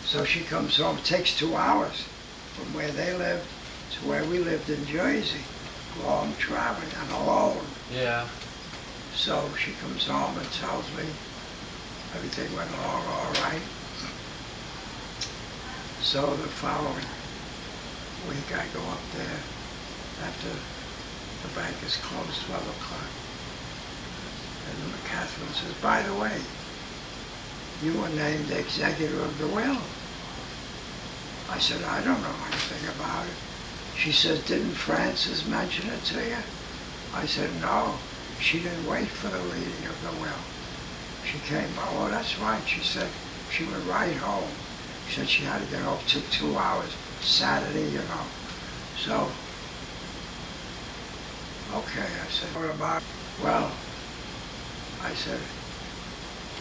So she comes home, it takes 2 hours from where they lived to where we lived in Jersey, long traveling and alone. Yeah. So she comes home and tells me everything went along all right. So the following week I go up there after the bank is closed, 12 o'clock. And Catherine says, by the way, you were named the executor of the will. I said, I don't know anything about it. She says, didn't Frances mention it to you? I said, no. She didn't wait for the reading of the will. She came, oh, that's right. She said, She would ride home. She said she had to get home, took 2 hours, Saturday, you know. So, okay, I said, what about, well, I said,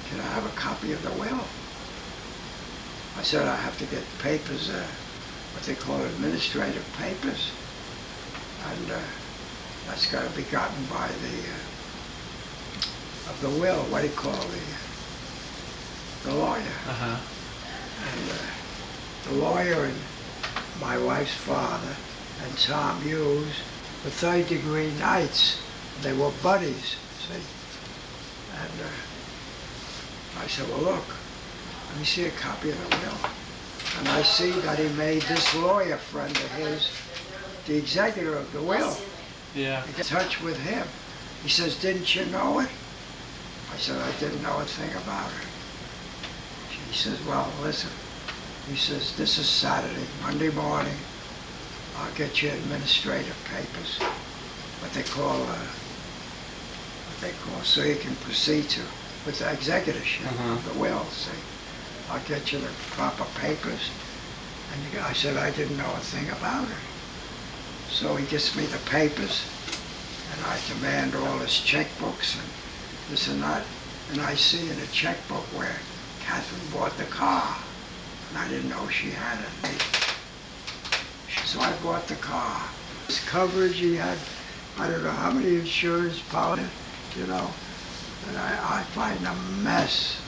can I have a copy of the will? I said, I have to get papers, what they call administrative papers. And that's got to be gotten by of the will, what do you call the lawyer. Uh-huh. And the lawyer and my wife's father and Tom Hughes were third-degree knights. They were buddies, see. And I said, well, look, let me see a copy of the will. And I see that he made this lawyer friend of his the executor of the will. Yeah. I get in touch with him. He says, didn't you know it? I said, I didn't know a thing about it. He says, well, listen. He says, this is Saturday, Monday morning. I'll get you administrative papers, what they call, so you can proceed to with the executorship of the will. See, I'll get you the proper papers. And I said, I didn't know a thing about it. So he gets me the papers, and I demand all his checkbooks and this and that. And I see in a checkbook where Catherine bought the car, and I didn't know she had it. So I bought the car. His coverage, he had, I don't know how many insurance policies, you know, and I find a mess.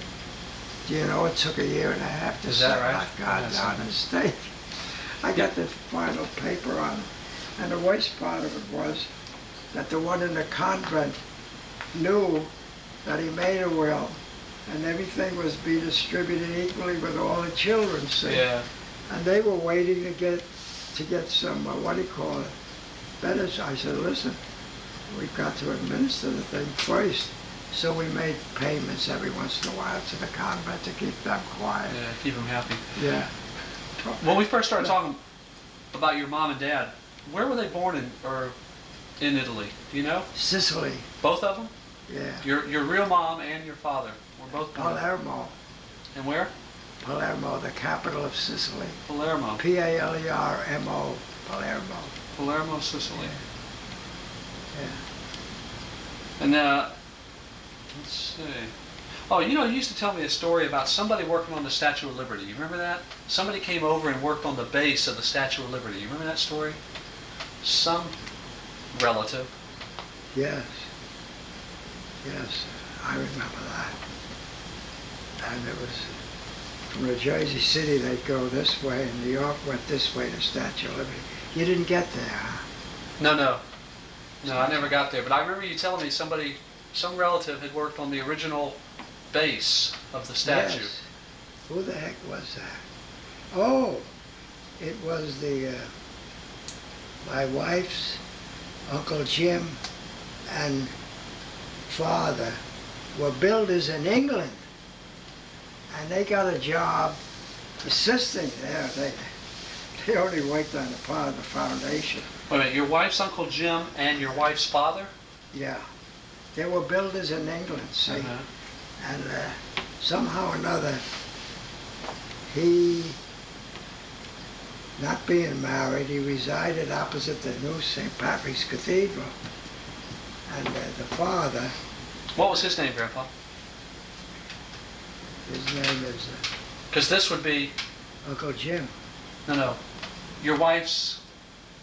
You know, it took 1.5 years to settle that guy down in state. I got the final paper on it, and the worst part of it was that the one in the convent knew that he made a will, and everything was being distributed equally with all the children, see? Yeah. And they were waiting to get some, what do you call it, better. I said, listen, we've got to administer the thing first. So we made payments every once in a while to the convent to keep them quiet. Yeah, keep them happy. Yeah. When we first started talking about your mom and dad, where were they born in Italy? Do you know? Sicily. Both of them? Yeah. Your real mom and your father were both born. Palermo. And where? Palermo, the capital of Sicily. Palermo. Palermo. Palermo. Palermo, Sicily. Yeah. And let's see. Oh, you know, you used to tell me a story about somebody working on the Statue of Liberty. You remember that? Somebody came over and worked on the base of the Statue of Liberty. You remember that story? Some relative. Yes. Yes, I remember that. And it was from New Jersey City, they'd go this way, and New York went this way to Statue of Liberty. You didn't get there, huh? No, I never got there. But I remember you telling me some relative had worked on the original base of the statue. Yes. Who the heck was that? Oh, it was my wife's Uncle Jim and father were builders in England, and they got a job assisting there. They only worked on the part of the foundation. Wait a minute, your wife's Uncle Jim and your wife's father? Yeah. They were builders in England, see? And somehow or another, he, not being married, he resided opposite the new St. Patrick's Cathedral. And the father... What was his name, Grandpa? His name is... Because this would be... Uncle Jim. No. Your wife's...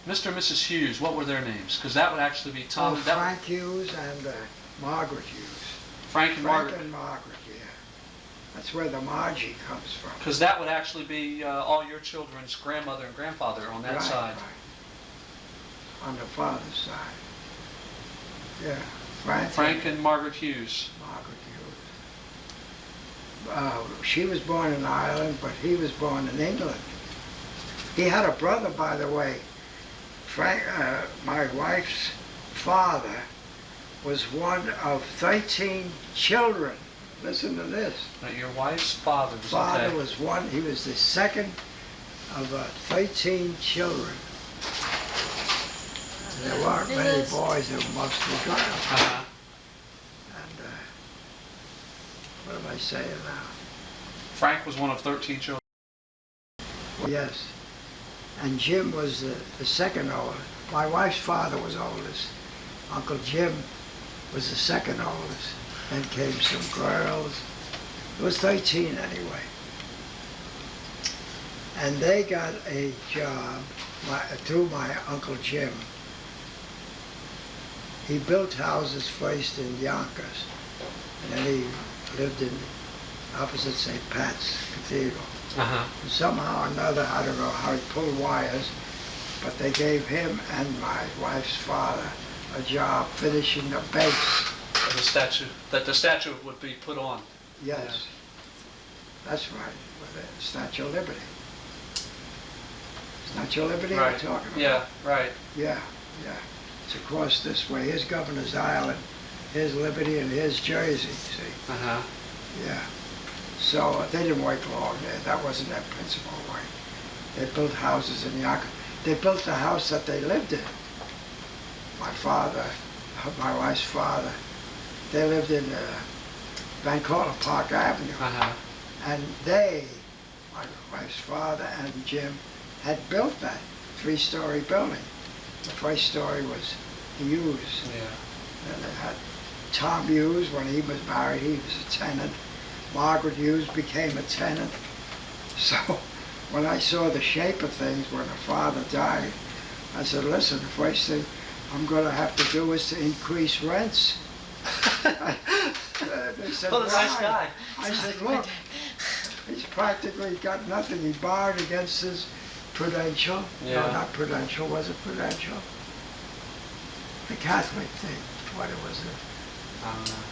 Mr. and Mrs. Hughes, what were their names? Because that would actually be Tom... Oh, Frank Hughes and Margaret Hughes. Frank and Margaret. Frank and Margaret, yeah. That's where the Margie comes from. Because that would actually be all your children's grandmother and grandfather on that side. Right. On the father's side. Yeah. Frank and Margaret Hughes. Margaret Hughes. She was born in Ireland, but he was born in England. He had a brother, by the way. Frank, my wife's father, was one of 13 children. Listen to this. Now, your wife's father was one, he was the second of 13 children. There weren't many boys, there were mostly girls. And what am I saying now? Frank was one of 13 children. Yes. And Jim was the second oldest. My wife's father was oldest. Uncle Jim was the second oldest. Then came some girls. It was 13 anyway. And they got a job through my Uncle Jim. He built houses first in Yonkers, and then he lived in opposite St. Pat's Cathedral. And somehow or another, I don't know how he pulled wires, but they gave him and my wife's father a job finishing the base. The statue, that the statue would be put on. Yes, that's right, with the Statue of Liberty. Statue of Liberty Right. we're talking about? Yeah, right. Yeah, yeah. It's across this way. Here's Governor's Island, here's Liberty, and here's Jersey, see? Yeah. So they didn't work long there. That wasn't their principal work. They built houses in Yonkers. They built the house that they lived in. My father, my wife's father, they lived in Vancouver Park Avenue. And they, my wife's father and Jim, had built that 3-story building. The first story was Hughes. Yeah. And they had Tom Hughes, when he was married, he was a tenant. Margaret Hughes became a tenant. So when I saw the shape of things when her father died, I said, listen, the first thing I'm going to have to do is to increase rents. They said, What a nice guy. I said, look, he's practically got nothing. He borrowed against his Prudential. Yeah. No, not Prudential. Was it Prudential? The Catholic thing. What it was? I don't know.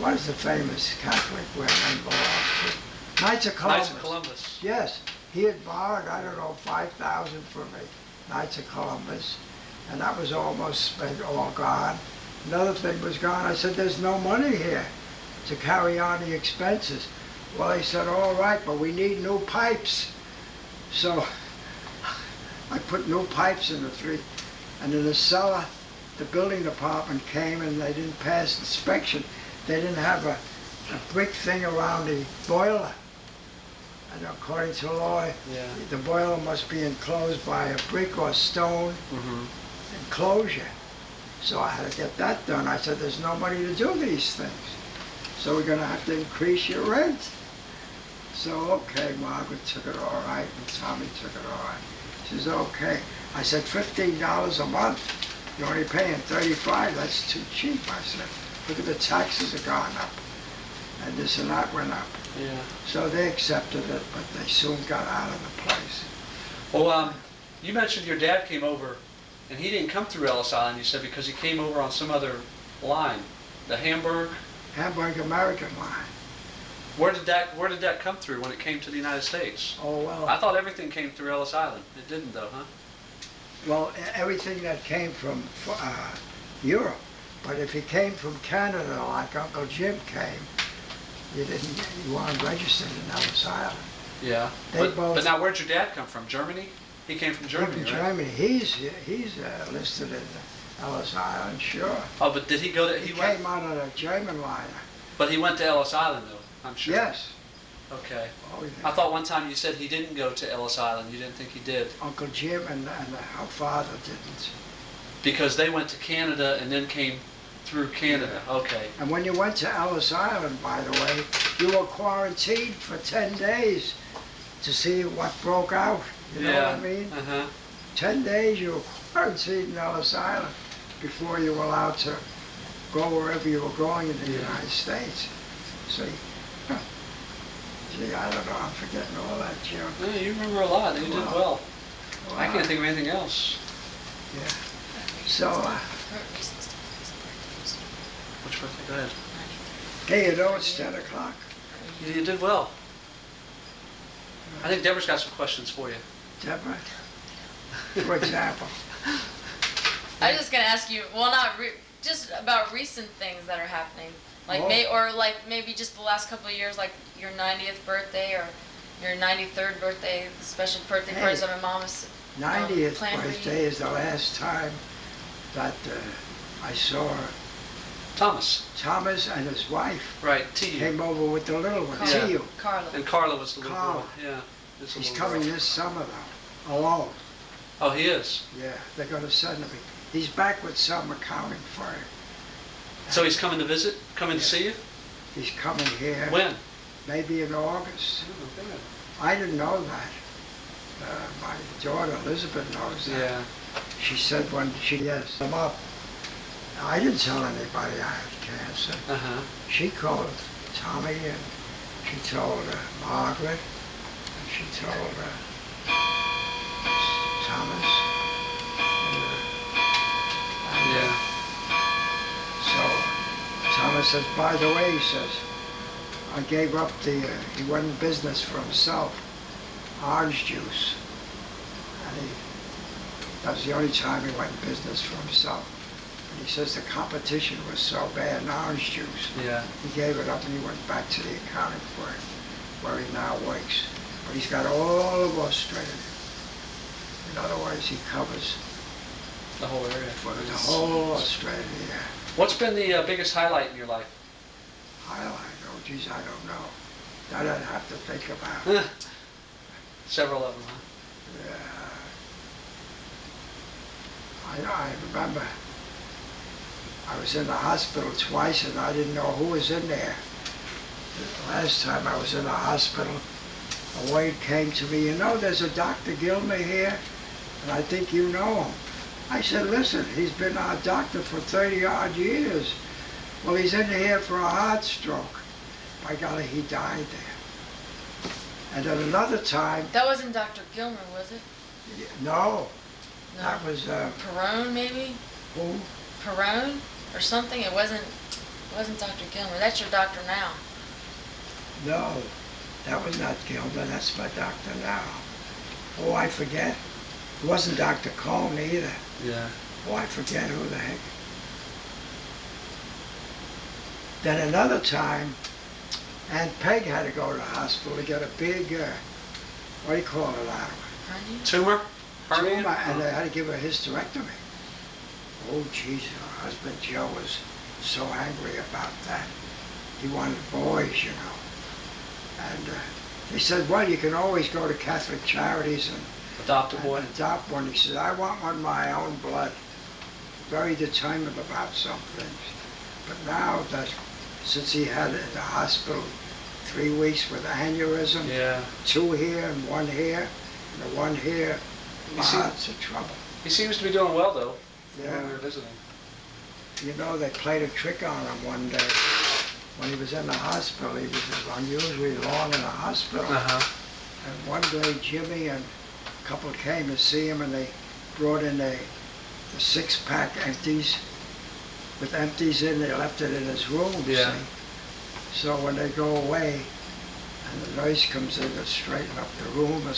What is the famous Catholic where men belong to? Knights of Columbus. Knights of Columbus. Yes. He had borrowed, I don't know, 5,000 from me. Knights of Columbus. And that was almost spent, all gone. Another thing was gone. I said, there's no money here to carry on the expenses. Well, they said, all right, but we need new pipes. So I put new pipes in the three. And in the cellar, the building department came and they didn't pass inspection. They didn't have a brick thing around the boiler. And according to law, the boiler must be enclosed by a brick or stone enclosure. So I had to get that done. I said, there's no money to do these things. So we're going to have to increase your rent. So, okay, Margaret took it all right, and Tommy took it all right. She says, okay. I said, $15 a month. You're only paying $35. That's too cheap. I said, look at the taxes have gone up. And this and that went up. Yeah. So they accepted it, but they soon got out of the place. Well, you mentioned your dad came over, and he didn't come through Ellis Island, you said, because he came over on some other line, the Hamburg American line. Where did that come through when it came to the United States? Oh, well. I thought everything came through Ellis Island. It didn't, though, huh? Well, everything that came from Europe. But if he came from Canada, like Uncle Jim came, you weren't registered in Ellis Island. Yeah. But now, where'd your dad come from? Germany? He came from Germany, right? Germany. He's listed in Ellis Island, sure. Oh, but did he go to? He came out on a German liner. But he went to Ellis Island, though, I'm sure. Yes. Okay. Oh, yeah. I thought one time you said he didn't go to Ellis Island. You didn't think he did. Uncle Jim and our father didn't. Because they went to Canada and then came through Canada. Yeah. Okay. And when you went to Ellis Island, by the way, you were quarantined for 10 days to see what broke out. You know what I mean? 10 days you were quarantined in Ellis Island before you were allowed to go wherever you were going in the United States. See? Gee, I don't know, I'm forgetting all that, Jim. No, you remember a lot. You did well. I can't think of anything else. Yeah. So, Which birthday? Go ahead. hey, you know it's 10 o'clock. You did well. I think Deborah's got some questions for you. Deborah? For example. I was just gonna ask you, well, just about recent things that are happening, like maybe just the last couple of years, like your 90th birthday or your 93rd birthday, special birthday parties that my mom was 90th birthday is the last time that I saw Thomas. Thomas and his wife Right, T. came over with the little one, Carla. Tio. Carla. And Carla was the little Carla. girl. Yeah. this He's little coming girl. this summer though, alone. Oh, he is. Yeah, they're gonna send him. He's back with some accounting firm. So he's coming to visit? Coming to see you? He's coming here, When? maybe in August. Oh, good. I didn't know that. My daughter Elizabeth knows that. Yeah. She said when she yes, I'm up. I didn't tell anybody I had cancer. Uh-huh. She called Tommy and she told Margaret and she told Thomas. And, Yeah. So Thomas says, by the way, he says, I gave up he went in business for himself, orange juice. And that was the only time he went in business for himself. And he says the competition was so bad in orange juice. Yeah. He gave it up and he went back to the accounting firm where he now works. But he's got all of Australia. In other words, he covers The whole area. for the whole Australia. What's been the biggest highlight in your life? Highlight, oh geez, I don't know. That I'd have to think about. Several of them, huh? Yeah. I remember I was in the hospital twice and I didn't know who was in there. The last time I was in the hospital, a word came to me, you know, there's a Dr. Gilmer here, and I think you know him. I said, listen, he's been our doctor for 30-odd years. Well, he's in here for a heart stroke. By golly, he died there. And then another time, That wasn't Dr. Gilmer, was it? no, No. that was, Perone, maybe? who? Perone or something? It wasn't Dr. Gilmer. That's your doctor now. No, that was not Gilmer, that's my doctor now. Oh, I forget. It wasn't Dr. Cohn either. Yeah. Oh, I forget who the heck. Then another time, Aunt Peg had to go to the hospital to get a big, what do you call it, Honey? Tumor? tumor, Hernia? and they had to give her a hysterectomy. Oh, geez, her husband Joe was so angry about that. He wanted boys, you know. And they said, well, you can always go to Catholic Charities and Adopt a boy? adopt one. He says, I want one of my own blood. Very determined about some things. But now that since he had it in the hospital 3 weeks with aneurysm, Yeah. 2 here and 1 here, and the 1 here, You see- lots of trouble. He seems to be doing well, though, Yeah. when we were visiting. You know, they played a trick on him one day. When he was in the hospital, he was unusually long in the hospital. Uh-huh. And one day, Jimmy and a couple came to see him, and they brought in the 6-pack empties. With empties in, they left it in his room, Yeah. see? So when they go away, and the nurse comes in to straighten up the room or